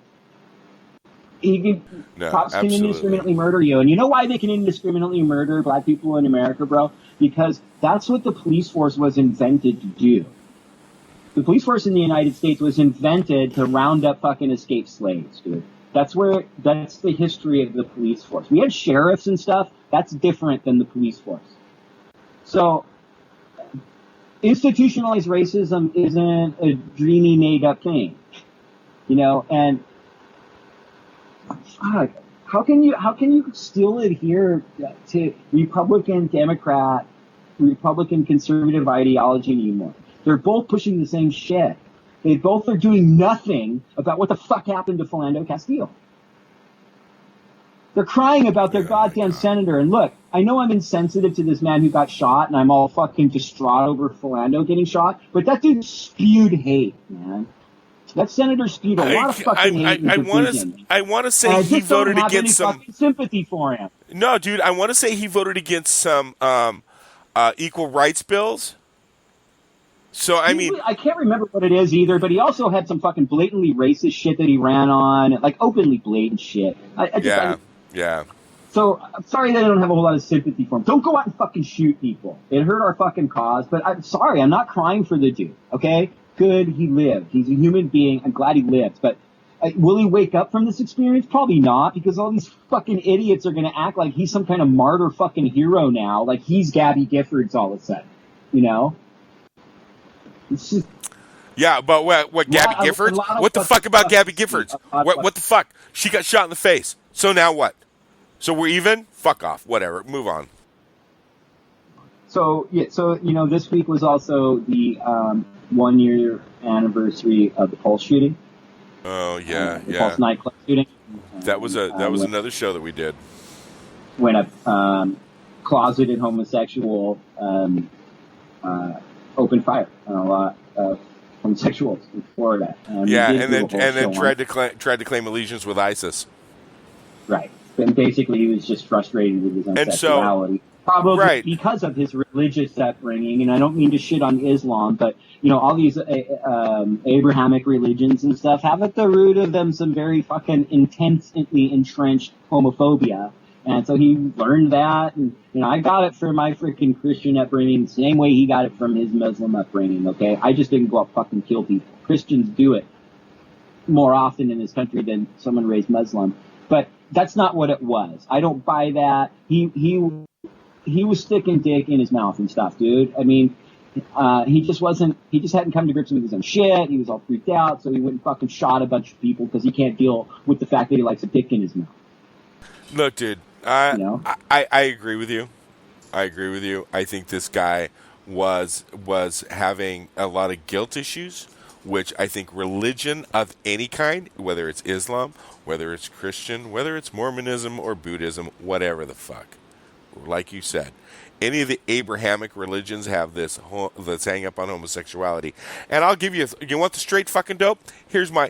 Speaker 2: cops can indiscriminately murder you. And you know why they can indiscriminately murder black people in America, bro? Because that's what the police force was invented to do. The police force in the United States was invented to round up fucking escaped slaves, dude. That's the history of the police force. We had sheriffs and stuff. That's different than the police force. So, institutionalized racism isn't a dreamy, made-up thing. You know, and fuck, how can you still adhere to Republican, Democrat, Republican conservative ideology anymore? They're both pushing the same shit. They both are doing nothing about what the fuck happened to Philando Castile. They're crying about their goddamn senator. And look, I know I'm insensitive to this man who got shot, and I'm all fucking distraught over Philando getting shot, but that dude spewed hate, man. That senator spewed a lot of fucking hate.
Speaker 1: I want to say he voted against some
Speaker 2: sympathy for him.
Speaker 1: No, dude, I want to say he voted against some equal rights bills. So I
Speaker 2: can't remember what it is either, but he also had some fucking blatantly racist shit that he ran on, like openly blatant shit.
Speaker 1: Yeah.
Speaker 2: So I'm sorry that I don't have a whole lot of sympathy for him. Don't go out and fucking shoot people. It hurt our fucking cause, but I'm sorry, I'm not crying for the dude. Okay. Good, he lived. He's a human being. I'm glad he lived. But will he wake up from this experience? Probably not, because all these fucking idiots are going to act like he's some kind of martyr fucking hero now, like he's Gabby Giffords all of a sudden. You know? It's just,
Speaker 1: yeah, but what Gabby Giffords? What the fuck about Gabby Giffords? What the fuck? She got shot in the face. So now what? So we're even? Fuck off. Whatever. Move on.
Speaker 2: So this week was also the 1 year anniversary of the Pulse shooting.
Speaker 1: Oh yeah,
Speaker 2: the Pulse nightclub shooting.
Speaker 1: That was another show that we did.
Speaker 2: When a closeted homosexual opened fire on a lot of homosexuals in Florida.
Speaker 1: And then tried to claim allegiance with ISIS.
Speaker 2: Right. And basically he was just frustrated with his own sexuality. Probably because of his religious upbringing, and I don't mean to shit on Islam, but all these Abrahamic religions and stuff have at the root of them some very fucking intensely entrenched homophobia, and so he learned that, and I got it from my freaking Christian upbringing, the same way he got it from his Muslim upbringing. Okay, I just didn't go out fucking kill people. Christians do it more often in this country than someone raised Muslim, but that's not what it was. I don't buy that. He was sticking dick in his mouth and stuff, dude. I mean, he just hadn't come to grips with his own shit. He was all freaked out, so he went and fucking shot a bunch of people because he can't deal with the fact that he likes a dick in his mouth.
Speaker 1: Look, dude, I agree with you. I think this guy was having a lot of guilt issues, which I think religion of any kind, whether it's Islam, whether it's Christian, whether it's Mormonism or Buddhism, whatever the fuck. Like you said, any of the Abrahamic religions have this hang up on homosexuality. And I'll give you, you want the straight fucking dope? Here's my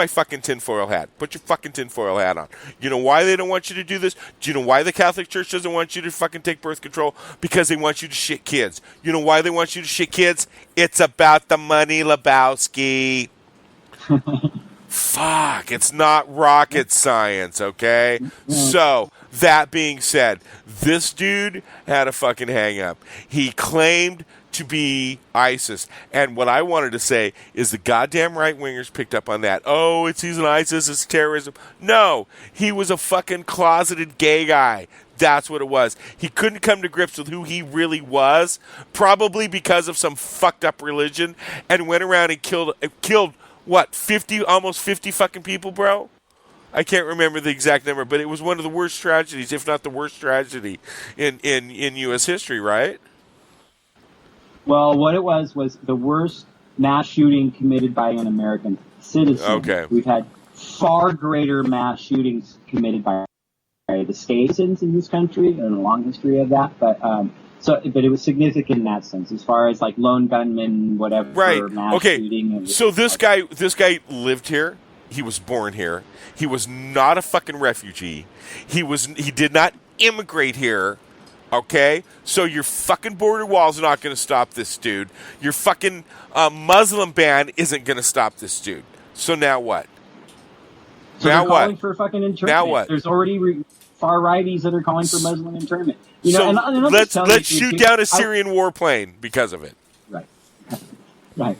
Speaker 1: fucking tinfoil hat. Put your fucking tinfoil hat on. You know why they don't want you to do this? Do you know why the Catholic Church doesn't want you to fucking take birth control? Because they want you to shit kids. You know why they want you to shit kids? It's about the money, Lebowski. Fuck, it's not rocket science, okay? So, that being said, this dude had a fucking hang up. He claimed to be ISIS. And what I wanted to say is the goddamn right-wingers picked up on that. Oh, he's an ISIS, it's terrorism. No, he was a fucking closeted gay guy. That's what it was. He couldn't come to grips with who he really was, probably because of some fucked up religion, and went around and killed what, 50, almost 50 fucking people, bro? I can't remember the exact number, but it was one of the worst tragedies, if not the worst tragedy in U.S. history, right?
Speaker 2: Well, what it was the worst mass shooting committed by an American citizen.
Speaker 1: Okay.
Speaker 2: We've had far greater mass shootings committed by the states in this country, and a long history of that. But it was significant in that sense, as far as like lone gunmen, whatever,
Speaker 1: right?
Speaker 2: mass shooting.
Speaker 1: So this guy lived here. He was born here. He was not a fucking refugee. He did not immigrate here. Okay, so your fucking border wall's not going to stop this dude. Your fucking Muslim ban isn't going to stop this dude. So now what?
Speaker 2: So
Speaker 1: now
Speaker 2: they're
Speaker 1: what?
Speaker 2: Calling for fucking internment.
Speaker 1: Now what?
Speaker 2: There's already far righties that are calling for Muslim internment.
Speaker 1: So let's shoot down a Syrian warplane because of it.
Speaker 2: Right. Right.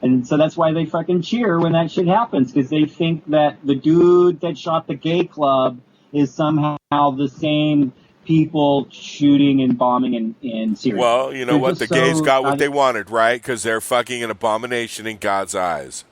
Speaker 2: And so that's why they fucking cheer when that shit happens, because they think that the dude that shot the gay club is somehow the same people shooting and bombing in Syria.
Speaker 1: Well, you know what? The gays got what they wanted, right? Because they're fucking an abomination in God's eyes.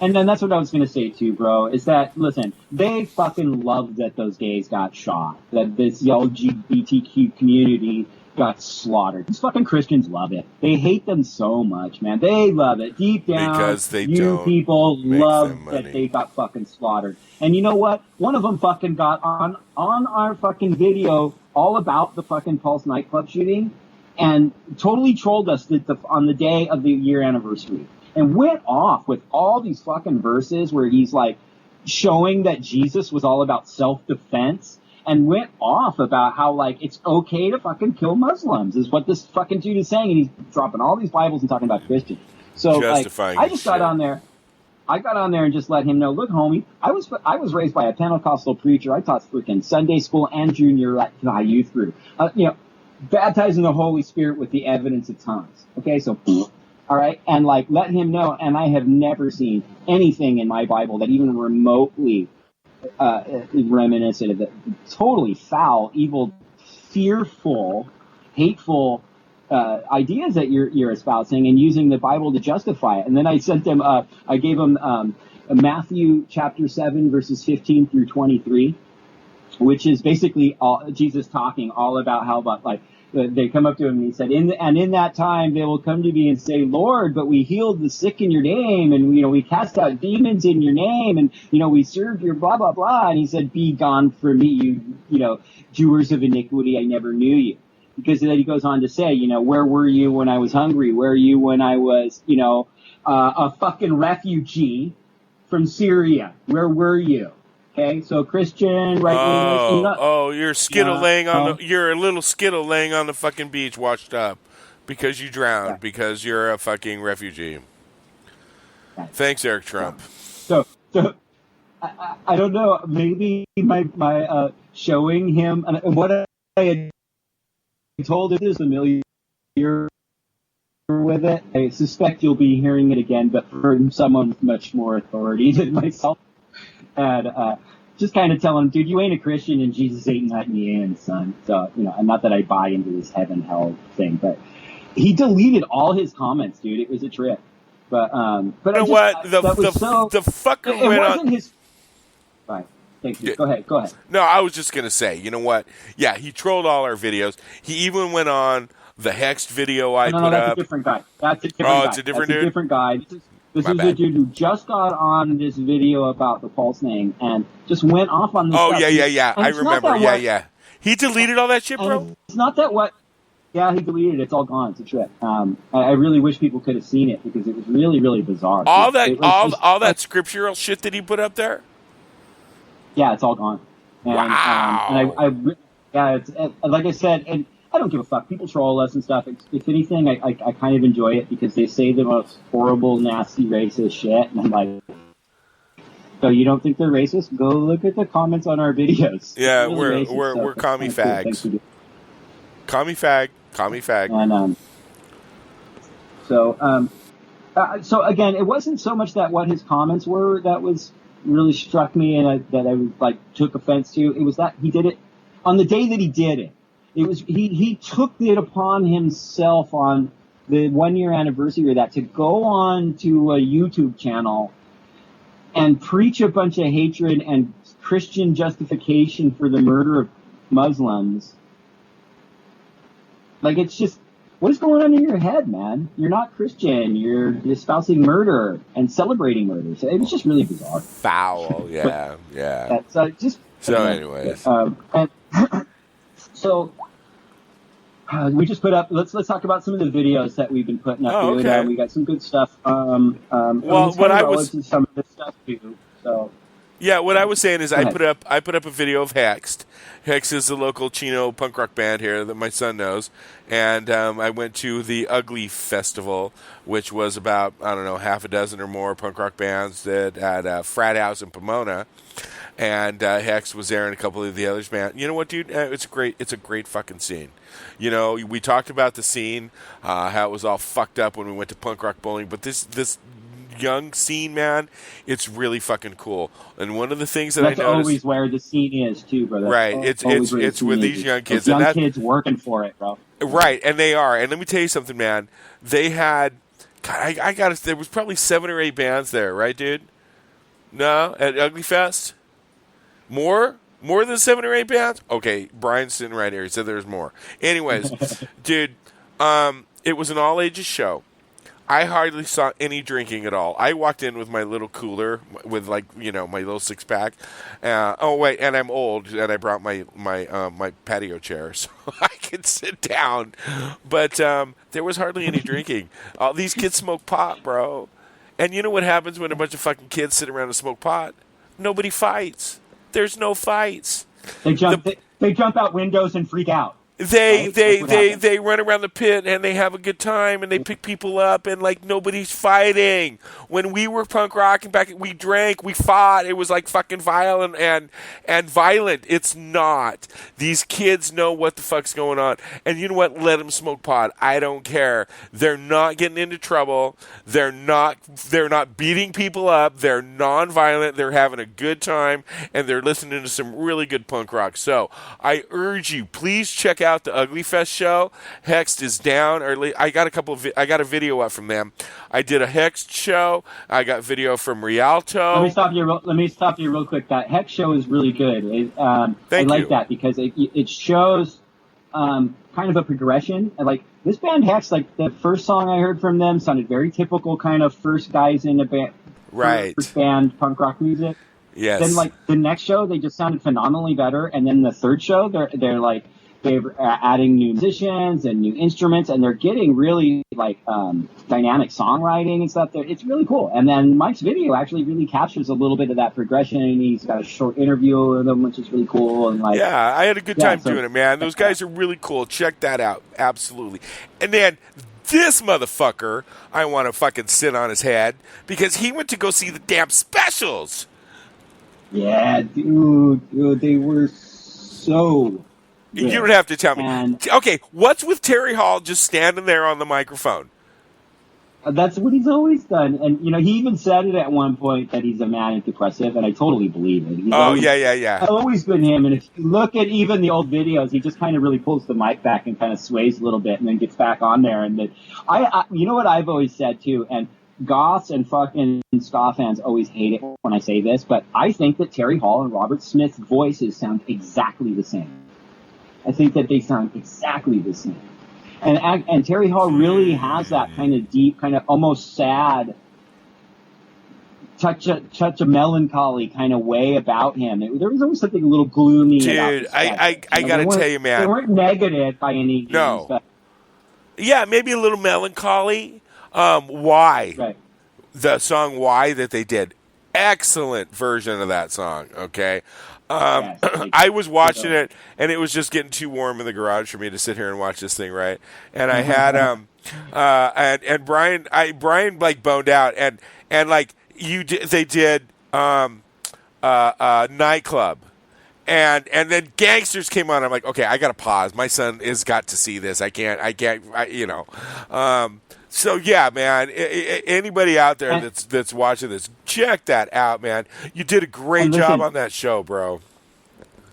Speaker 2: And then that's what I was going to say too, bro, is that, listen, they fucking loved that those gays got shot, that this LGBTQ community got slaughtered. These fucking Christians love it. They hate them so much, man. They love it. Deep down,
Speaker 1: because they
Speaker 2: you people love that they got fucking slaughtered. And you know what? One of them fucking got on our fucking video all about the fucking Pulse nightclub shooting and totally trolled us on the day of the year anniversary. And went off with all these fucking verses where he's like showing that Jesus was all about self-defense, and went off about how like it's okay to fucking kill Muslims is what this fucking dude is saying, and he's dropping all these Bibles and talking about Christians. So like, I just got on there. I got on there and just let him know, look, homie, I was raised by a Pentecostal preacher. I taught freaking Sunday school and junior at high youth group. Baptizing the Holy Spirit with the evidence of tongues. Okay, so. All right, and like let him know, and I have never seen anything in my Bible that even remotely reminiscent of the totally foul, evil, fearful, hateful ideas that you're espousing and using the Bible to justify it. And then I sent them, I gave them Matthew chapter 7 verses 15 through 23, which is basically Jesus talking all about how about like. They come up to him and he said, in that time they will come to me and say, Lord, but we healed the sick in your name, and we cast out demons in your name, and we served your blah blah blah. And he said, be gone from me, you doers of iniquity, I never knew you. Because then he goes on to say, where were you when I was hungry? Where were you when I was, a fucking refugee from Syria? Where were you? Okay, so Christian, right?
Speaker 1: You're skittle laying on you're a little skittle laying on the fucking beach, washed up, because you drowned, because you're a fucking refugee.
Speaker 2: Right.
Speaker 1: Thanks, Eric Trump.
Speaker 2: So I don't know. Maybe my showing him and what I had told it is familiar with it. I suspect you'll be hearing it again, but from someone with much more authority than myself. And just kind of tell him, dude, you ain't a Christian and Jesus ain't letting you in, son. So, and not that I buy into this heaven hell thing, but he deleted all his comments, dude. It was a trip. But you know what?
Speaker 1: The fucker
Speaker 2: it
Speaker 1: went
Speaker 2: wasn't
Speaker 1: on.
Speaker 2: His. Right. Thank you. Go ahead.
Speaker 1: No, I was just gonna say, you know what? Yeah, he trolled all our videos. He even went on the Hexed video I put up.
Speaker 2: That's a different guy. That's a different guy.
Speaker 1: It's a different dude?
Speaker 2: A different guy. This is a dude who just got on this video about the Pulse thing and just went off on this stuff.
Speaker 1: Yeah. I remember. Yeah. He deleted all that shit, bro?
Speaker 2: It's not that what... Yeah, he deleted it. It's all gone. It's a trip. I really wish people could have seen it because it was really, really bizarre.
Speaker 1: All that scriptural shit that he put up there?
Speaker 2: Yeah, it's all gone. And,
Speaker 1: wow.
Speaker 2: It's like I said, and I don't give a fuck. People troll us and stuff. If anything, I kind of enjoy it because they say the most horrible, nasty, racist shit. And I'm like, so you don't think they're racist? Go look at the comments on our videos.
Speaker 1: Yeah, we're commie fags. Commie fag.
Speaker 2: And so again, it wasn't so much that what his comments were that was really struck me and that I like took offense to. It was that he did it on the day that he did it, it was he took it upon himself on the 1 year anniversary of that to go on to a YouTube channel and preach a bunch of hatred and Christian justification for the murder of Muslims. Like, it's just, what is going on in your head, man? You're not Christian. You're espousing murder and celebrating murder. So it was just really bizarre.
Speaker 1: Foul, yeah, yeah.
Speaker 2: That's just.
Speaker 1: So, anyways,
Speaker 2: and so we just put up. Let's talk about some of the videos that we've been putting up.
Speaker 1: Oh,
Speaker 2: dude.
Speaker 1: okay.
Speaker 2: We got some good stuff.
Speaker 1: Well, what I was
Speaker 2: to some of this stuff too. So.
Speaker 1: Yeah, what I was saying is I put up a video of Hexed. Hex is the local Chino punk rock band here that my son knows, and I went to the Ugly Festival, which was about, I don't know, half a dozen or more punk rock bands that had a frat house in Pomona, and Hex was there and a couple of the others. Man, you know what, dude? It's a great fucking scene. You know, we talked about the scene, how it was all fucked up when we went to punk rock bowling, but this young scene, man, it's really fucking cool. And one of the things that
Speaker 2: that's
Speaker 1: I noticed,
Speaker 2: always where the scene is too, brother.
Speaker 1: Right, it's with these young kids,
Speaker 2: young kids working for it, bro.
Speaker 1: Right, and they are. And let me tell you something, man. They had, God, I got there was probably 7 or 8 bands there, right, dude? No, at Ugly Fest, more than 7 or 8 bands. Okay, Brian's sitting right here. He said there's more. Anyways, dude, it was an all ages show. I hardly saw any drinking at all. I walked in with my little cooler with, like, you know, my little 6-pack. Oh wait, and I'm old, and I brought my patio chair so I could sit down. But there was hardly any drinking. All these kids smoke pot, bro. And you know what happens when a bunch of fucking kids sit around and smoke pot? Nobody fights. There's no fights.
Speaker 2: They jump out windows and freak out.
Speaker 1: They run around the pit and they have a good time and they pick people up and, like, nobody's fighting. When we were punk rocking back, we drank, we fought. It was like fucking violent and violent. It's not. These kids know what the fuck's going on. And you know what? Let them smoke pot. I don't care. They're not getting into trouble. They're not beating people up. They're non-violent. They're having a good time and they're listening to some really good punk rock. So I urge you, please check out the Ugly Fest show. Hexed is down. I got a video up from them. I did a Hexed show. I got video from Rialto.
Speaker 2: Let me stop you real quick. That Hex show is really good. I like that because it shows kind of a progression. Like, this band Hex, like, the first song I heard from them sounded very typical kind of first guys in a band,
Speaker 1: right?
Speaker 2: First band punk rock music.
Speaker 1: Yes.
Speaker 2: Then, like, the next show, they just sounded phenomenally better, and then the third show, they're adding new musicians and new instruments, and they're getting really, like, dynamic songwriting and stuff. It's really cool. And then Mike's video actually really captures a little bit of that progression. He's got a short interview with them, which is really cool. And, like,
Speaker 1: yeah, I had a good time doing it, man. Those guys are really cool. Check that out. Absolutely. And then this motherfucker, I want to fucking sit on his head because he went to go see the damn Specials.
Speaker 2: Yeah, dude, they were so...
Speaker 1: You don't have to tell me. Okay, what's with Terry Hall just standing there on the microphone?
Speaker 2: That's what he's always done. And, you know, he even said it at one point that he's a manic depressive, and I totally believe it.
Speaker 1: Yeah.
Speaker 2: It's always been him. And if you look at even the old videos, he just kind of really pulls the mic back and kind of sways a little bit and then gets back on there. And I you know what I've always said, too, and goths and fucking ska fans always hate it when I say this, but I think that Terry Hall and Robert Smith's voices sound exactly the same. I think that they sound exactly the same. And Terry Hall really has that kind of deep, kind of almost sad, touch of melancholy kind of way about him. There was always something a little gloomy.
Speaker 1: Dude, I gotta tell you, man.
Speaker 2: They weren't negative by any means.
Speaker 1: No.
Speaker 2: But,
Speaker 1: yeah, maybe a little melancholy. Why?
Speaker 2: right.
Speaker 1: The song Why that they did. Excellent version of that song, okay? I was watching it, and it was just getting too warm in the garage for me to sit here and watch this thing, right? And I had and Brian like boned out, and like they did Nightclub, and then Gangsters came on. I'm like, okay, I gotta pause. My son has got to see this. I can't, you know. So yeah, man. Anybody out there that's watching this, check that out, man. You did a great job on that show, bro.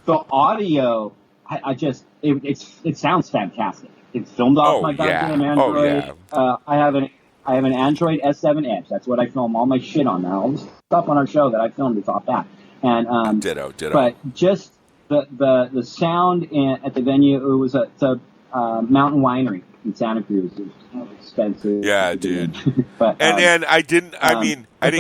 Speaker 2: The audio, I just it sounds fantastic. It's filmed off my goddamn Android. I have an Android S7 Edge. That's what I film all my shit on now. All the stuff on our show that I filmed is off that. And
Speaker 1: ditto.
Speaker 2: But just the sound at the venue, it was a mountain winery in Santa Cruz. It was kind of expensive.
Speaker 1: Yeah, dude.
Speaker 2: But
Speaker 1: then I didn't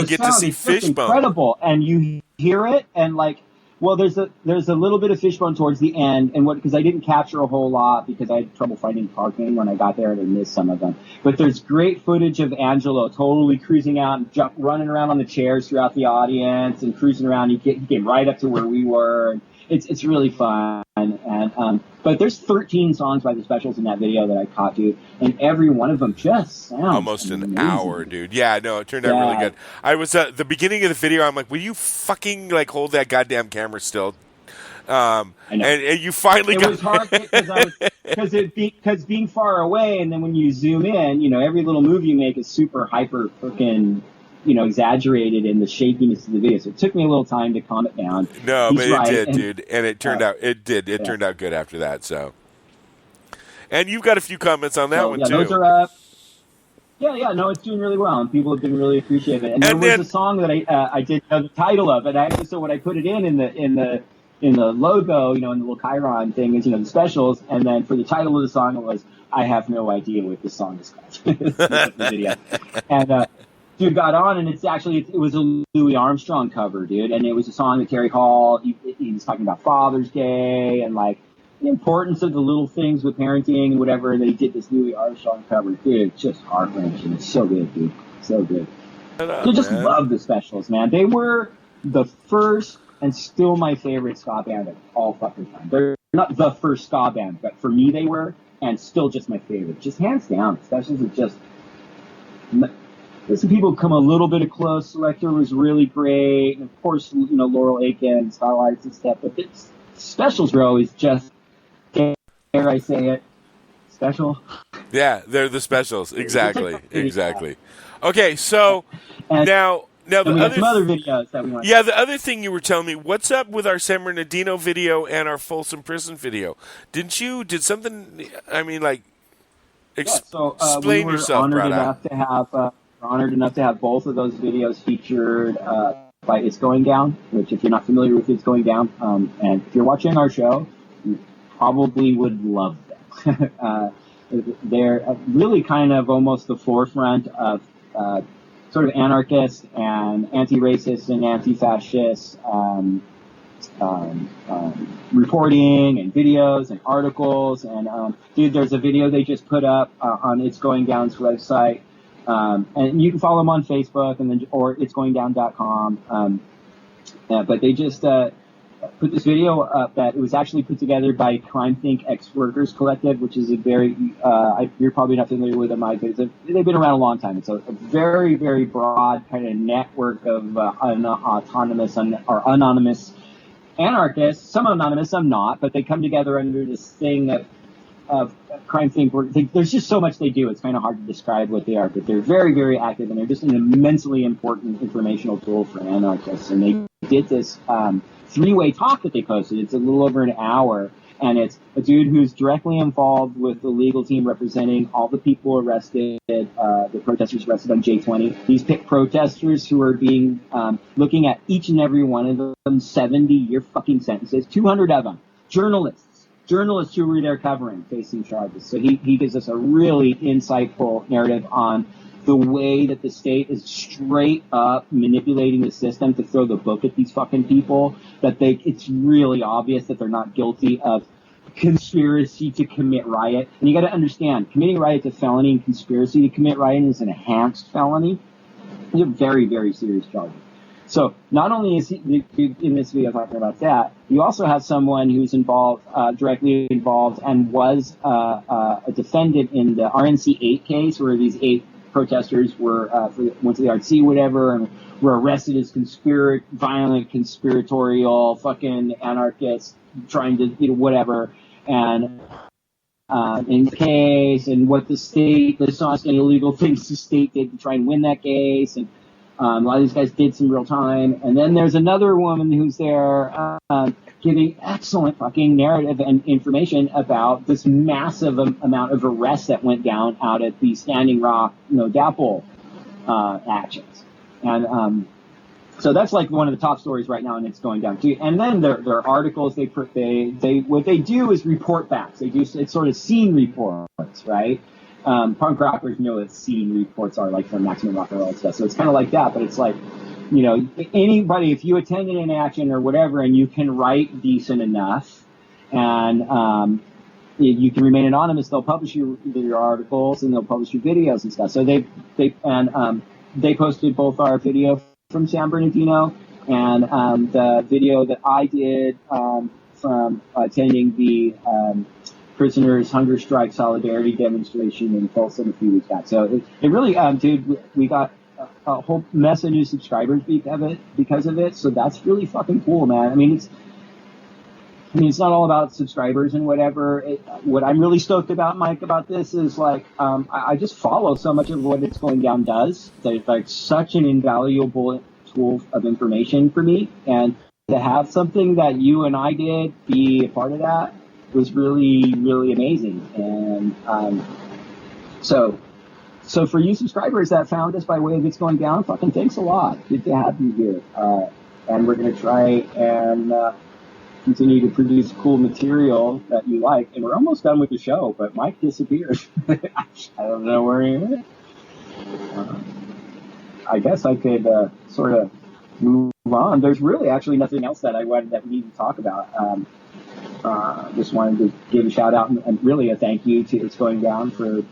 Speaker 1: get to see Fishbone.
Speaker 2: Incredible, and you hear it, and like, well, there's a little bit of Fishbone towards the end, and because I didn't capture a whole lot because I had trouble finding parking when I got there, and I missed some of them. But there's great footage of Angelo totally cruising out and running around on the chairs throughout the audience and cruising around. He came right up to where we were. And it's really fun, but there's 13 songs by the Specials in that video that I caught, dude, and every one of them just sounds
Speaker 1: almost
Speaker 2: amazing.
Speaker 1: an hour, dude. Yeah, no, it turned out really good. I was at the beginning of the video. I'm like, will you fucking like hold that goddamn camera still? I know. And you finally got. It was hard because being far away, and then when you zoom in, every little move you make is super hyper freaking. Exaggerated in the shakiness of the video. So it took me a little time to calm it down. No, but it did, dude. And it turned out, it turned out good after that, so. And you've got a few comments on that one, too.
Speaker 2: Those are up. No, it's doing really well, and people have been really appreciative. And there was a song that I didn't know the title of, and so when I put it in the logo, in the little Chiron thing, is, the Specials, and then for the title of the song, it was, I have no idea what this song is called. The video. And, dude got on, and it was a Louis Armstrong cover, dude, and it was a song that Terry Hall, he was talking about Father's Day and like the importance of the little things with parenting and whatever, and they did this Louis Armstrong cover, dude. It's just heart-wrenching. It's so good, dude, so good. I just love the Specials, man. They were the first and still my favorite ska band of all fucking time. They're not the first ska band, but for me they were, and still just my favorite, just hands down. Specials are just. Some people come a little bit close. Selector was really great, and of course, Laurel Aiken, Scalise and stuff. But the Specials were always just, dare I say it, special.
Speaker 1: Yeah, they're the Specials. Exactly. Okay, so now the
Speaker 2: other videos that we want.
Speaker 1: Yeah, the other thing you were telling me, what's up with our San Bernardino video and our Folsom Prison video? Did something? I mean, like, explain
Speaker 2: we were
Speaker 1: yourself,
Speaker 2: honored enough to have both of those videos featured by It's Going Down, which if you're not familiar with It's Going Down, and if you're watching our show, you probably would love them. They're really kind of almost the forefront of sort of anarchist and anti-racist and anti-fascist reporting and videos and articles. And dude, there's a video they just put up on It's Going Down's website. And you can follow them on Facebook or itsgoingdown.com. But they just put this video up that it was actually put together by Crimethinc Ex-Workers Collective, which is a very, you're probably not familiar with them, Mike, but they've been around a long time. It's a very, very broad kind of network of autonomous or anonymous anarchists, some anonymous, some not, but they come together under this thing of Crimethinc. There's just so much they do. It's kind of hard to describe what they are, but they're very, very active, and they're just an immensely important informational tool for anarchists. And they did this three-way talk that they posted. It's a little over an hour, and it's a dude who's directly involved with the legal team representing all the people arrested, the protesters arrested on J20. He's picked protesters who are being, looking at each and every one of them 70-year fucking sentences, 200 of them, journalists who were there covering, facing charges. So he gives us a really insightful narrative on the way that the state is straight up manipulating the system to throw the book at these fucking people, that it's really obvious that they're not guilty of conspiracy to commit riot. And you got to understand, committing riot is a felony, and conspiracy to commit riot is an enhanced felony. These are very, very serious charges. So not only is he in this video talking about that, you also have someone who's involved, directly involved, and was a defendant in the RNC 8 case, where these 8 protesters went to the RNC, whatever, and were arrested as violent, conspiratorial, fucking anarchists trying to, whatever, and in the case, and what the sauce and illegal things the state did to try and win that case, and a lot of these guys did some real time. And then there's another woman who's there giving excellent fucking narrative and information about this massive amount of arrests that went down out at the Standing Rock, DAPL actions. And so that's like one of the top stories right now, and it's going down too. And then there are articles they what they do is report backs. It's sort of scene reports, right? Punk rockers know what scene reports are, like from Maximum Rock and Roll and stuff. So it's kind of like that, but it's like, anybody, if you attended an action or whatever, and you can write decent enough, and you can remain anonymous, they'll publish your articles and they'll publish your videos and stuff. So they posted both our video from San Bernardino and the video that I did from attending the prisoners' hunger strike solidarity demonstration in Folsom a few weeks back. So it really, dude, we got a whole mess of new subscribers because of it. So that's really fucking cool, man. I mean, it's not all about subscribers and whatever. What I'm really stoked about, Mike, about this is like, I just follow so much of what It's Going Down does. It's like such an invaluable tool of information for me. And to have something that you and I did be a part of that was really, really amazing. And so for you subscribers that found us by way of It's Going Down, fucking thanks a lot. Good to have you here. And we're going to try and continue to produce cool material that you like. And we're almost done with the show, but Mike disappeared. I don't know where he went. I guess I could sort of move on. There's really actually nothing else that we need to talk about. Just wanted to give a shout out and really a thank you to It's Going Down for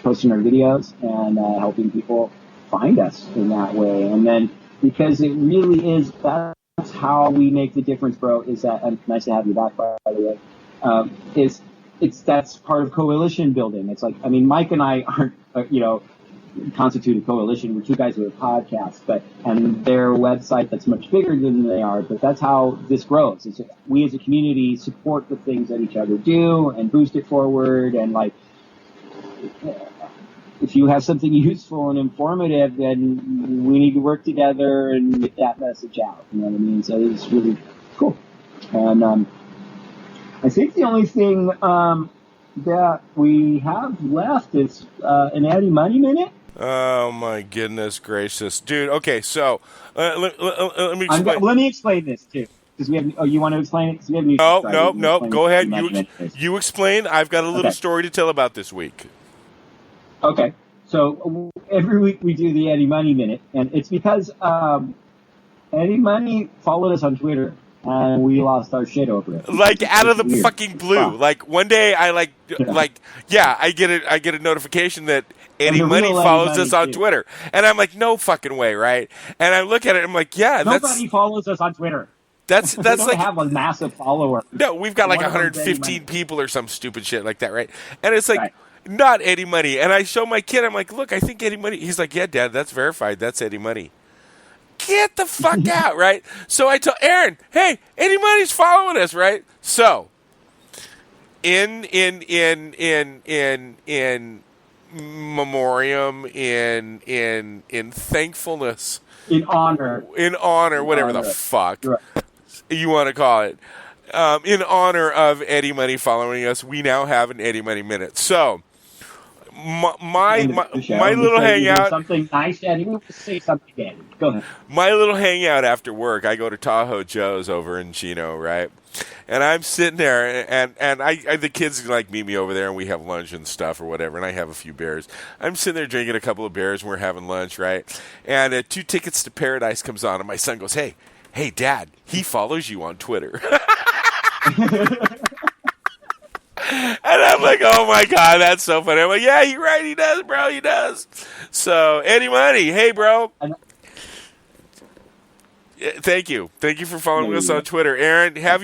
Speaker 2: posting our videos and helping people find us in that way. And then because it really is, that's how we make the difference, bro. Is that, and nice to have you back, by the way. That's part of coalition building. It's like, I mean, Mike and I aren't, constitute a coalition. We're two guys with a podcast, and their website that's much bigger than they are. But that's how this grows. We as a community support the things that each other do and boost it forward. And like, if you have something useful and informative, then we need to work together and get that message out. You know what I mean? So it's really cool. And I think the only thing that we have left is an Eddy Money Minute.
Speaker 1: Oh my goodness gracious, dude! Okay, so let me explain.
Speaker 2: Let me explain this too, because we have. Oh, you want to explain it? Because we have new.
Speaker 1: No. Go ahead. You explain. I've got a little story to tell about this week.
Speaker 2: Okay, so every week we do the Eddy Money Minute, and it's because Eddy Money followed us on Twitter, and we lost our shit over it.
Speaker 1: Like out of the fucking blue. Like one day, I get a notification that Eddy Money follows us on Twitter, and I'm like, no fucking way, right? And I look at it, and I'm like, yeah,
Speaker 2: nobody follows us on Twitter.
Speaker 1: That's
Speaker 2: we
Speaker 1: like
Speaker 2: have a massive follower.
Speaker 1: No, we've got like 115 people or some stupid shit like that, right? And it's like. Right. Not Eddy Money. And I show my kid, I'm like, look, I think Eddy Money. He's like, yeah, Dad, that's verified. That's Eddy Money. Get the fuck out, right? So I tell Aaron, hey, Eddy Money's following us, right? So in memoriam, in thankfulness, in honor, whatever the fuck you want to call it. In honor of Eddy Money following us, we now have an Eddy Money Minute. So my little hangout.
Speaker 2: Something nice, Eddy. We'll say something, Eddy. Go ahead.
Speaker 1: My little hangout after work. I go to Tahoe Joe's over in Chino, right? And I'm sitting there, and I the kids like meet me over there, and we have lunch and stuff or whatever. And I have a few beers. I'm sitting there drinking a couple of beers, and we're having lunch, right? And 2 Tickets to Paradise comes on, and my son goes, "Hey, Dad, he follows you on Twitter." And I'm like, oh my God, that's so funny. I'm like, yeah, you're right, he does, bro, he does. So, Eddy Money, hey, bro. Thank you for following us on Twitter, Aaron. You have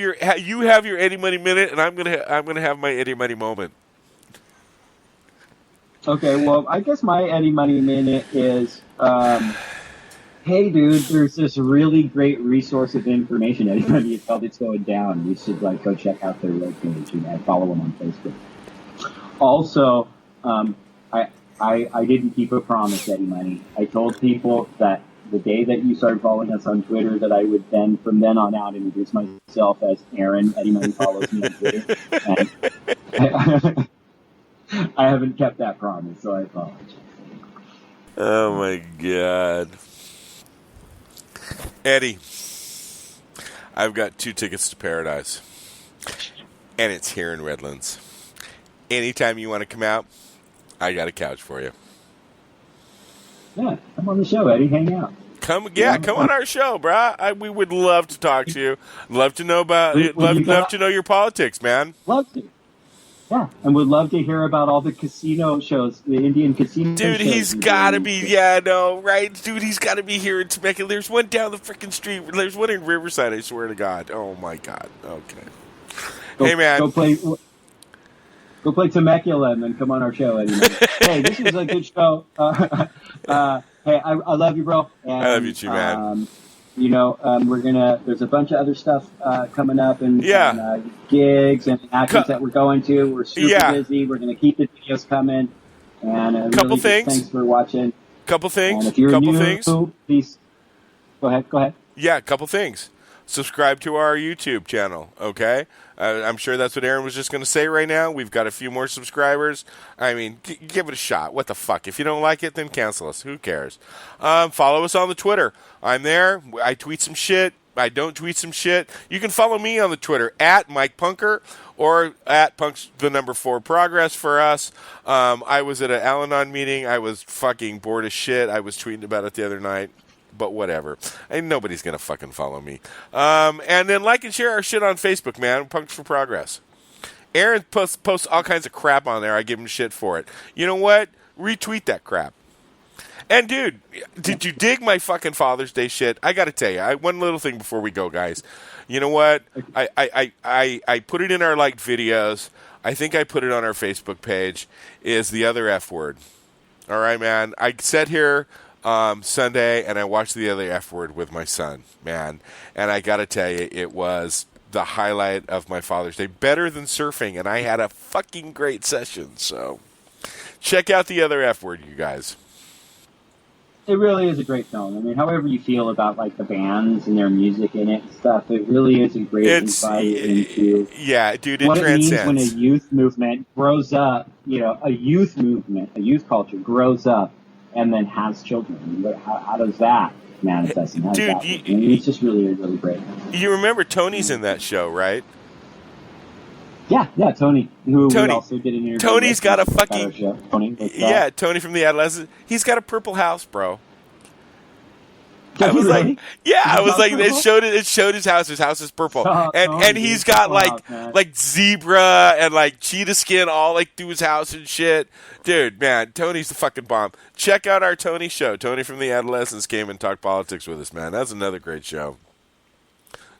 Speaker 1: your Eddy Money Minute, and I'm gonna have my Eddy Money moment.
Speaker 2: Okay, well, I guess my Eddy Money Minute is. Hey, dude, there's this really great resource of information. Anybody is called It's Going Down. You should go check out their webpage and follow them on Facebook. Also, I didn't keep a promise, Eddy Money. I told people that the day that you started following us on Twitter, that I would then, from then on out, introduce myself as Aaron. Eddie Money follows me on Twitter. And I haven't kept that promise, so I apologize.
Speaker 1: Oh my God. Eddie, I've got 2 tickets to Paradise, and it's here in Redlands. Anytime you want to come out, I got a couch for you.
Speaker 2: Yeah, come on the show, Eddie. Hang out.
Speaker 1: Come on our show, brah. We would love to talk to you. Love to know love to know your politics, man.
Speaker 2: Love to. Yeah, and would love to hear about all the casino shows, the Indian casino shows.
Speaker 1: Dude, he's got to be, right? Dude, he's got to be here in Temecula. There's one down the freaking street. There's one in Riverside, I swear to God. Oh, my God. Okay. Hey, man.
Speaker 2: Go play Temecula and then come on our show, Eddie. Hey, this was a good show. Hey, I love you, bro. And,
Speaker 1: I love you too, man.
Speaker 2: There's a bunch of other stuff coming up and gigs and actions that we're going to. We're super busy. We're going to keep the videos coming. And
Speaker 1: couple things.
Speaker 2: Thanks for watching.
Speaker 1: Couple things.
Speaker 2: And if you're
Speaker 1: couple
Speaker 2: new,
Speaker 1: things.
Speaker 2: Please go ahead.
Speaker 1: Yeah, couple things. Subscribe to our YouTube channel, okay? I'm sure that's what Aaron was just going to say right now. We've got a few more subscribers. I mean, give it a shot. What the fuck? If you don't like it, then cancel us. Who cares? Follow us on the Twitter. I'm there. I tweet some shit. I don't tweet some shit. You can follow me on the Twitter at Mike Punker or at Punks the number 4 Progress for us. I was at an Al-Anon meeting. I was fucking bored as shit. I was tweeting about it the other night. But whatever. Nobody's going to fucking follow me. And then like and share our shit on Facebook, man. Punks for Progress. Aaron posts all kinds of crap on there. I give him shit for it. You know what? Retweet that crap. And, dude, did you dig my fucking Father's Day shit? I got to tell you, one little thing before we go, guys. You know what? I put it in our liked videos. I think I put it on our Facebook page, is the other F word. All right, man. I sat here Sunday, and I watched the other F word with my son, man. And I got to tell you, it was the highlight of my Father's Day. Better than surfing, and I had a fucking great session. So check out the other F word, you guys.
Speaker 2: It really is a great film. I mean, however you feel about like the bands and their music in it and stuff, it really is a great insight into
Speaker 1: it transcends.
Speaker 2: It means when a youth movement grows up, a youth movement, a youth culture grows up and then has children. How does that manifest? And it's just really great.
Speaker 1: You remember Tony's in that show, right?
Speaker 2: Yeah, Tony, we also did an interview.
Speaker 1: Tony's got a fucking
Speaker 2: show. Tony
Speaker 1: from the Adolescents. He's got a purple house, bro.
Speaker 2: I was
Speaker 1: like, it showed his house. His house is purple, and he's got like zebra and like cheetah skin all like through his house and shit. Dude, man, Tony's the fucking bomb. Check out our Tony show. Tony from the Adolescents came and talked politics with us, man. That's another great show.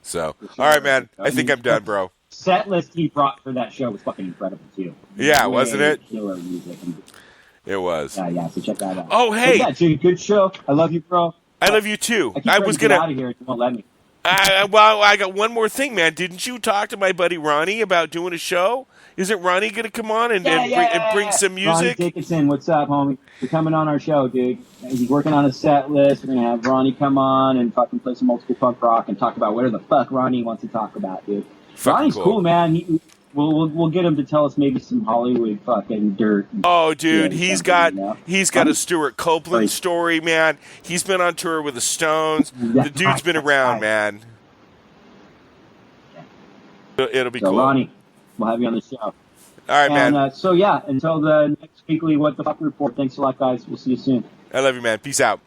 Speaker 1: So, all right, man. I think I'm done, bro.
Speaker 2: Set list he brought for that show was fucking incredible too.
Speaker 1: Yeah, wasn't it?
Speaker 2: Killer music.
Speaker 1: It was.
Speaker 2: Yeah. So check that out.
Speaker 1: Oh, hey.
Speaker 2: Yeah, dude, good show. I love you, bro.
Speaker 1: I love you too.
Speaker 2: I was gonna get out of here. You won't let me.
Speaker 1: I got one more thing, man. Didn't you talk to my buddy Ronnie about doing a show? Isn't Ronnie gonna come on and bring some music?
Speaker 2: Ronnie Dickinson, what's up, homie? You're coming on our show, dude. He's working on a set list. We're gonna have Ronnie come on and fucking play some old school punk rock and talk about whatever the fuck Ronnie wants to talk about, dude. Ronnie's cool, man. We'll get him to tell us maybe some Hollywood fucking dirt.
Speaker 1: Oh, dude, he's got a Stuart Copeland story, man. He's been on tour with the Stones. The dude's been around, man. It'll be cool.
Speaker 2: Ronnie, we'll have you on the show.
Speaker 1: All right, man.
Speaker 2: Until the next weekly What the Fuck report. Thanks a lot, guys. We'll see you soon.
Speaker 1: I love you, man. Peace out.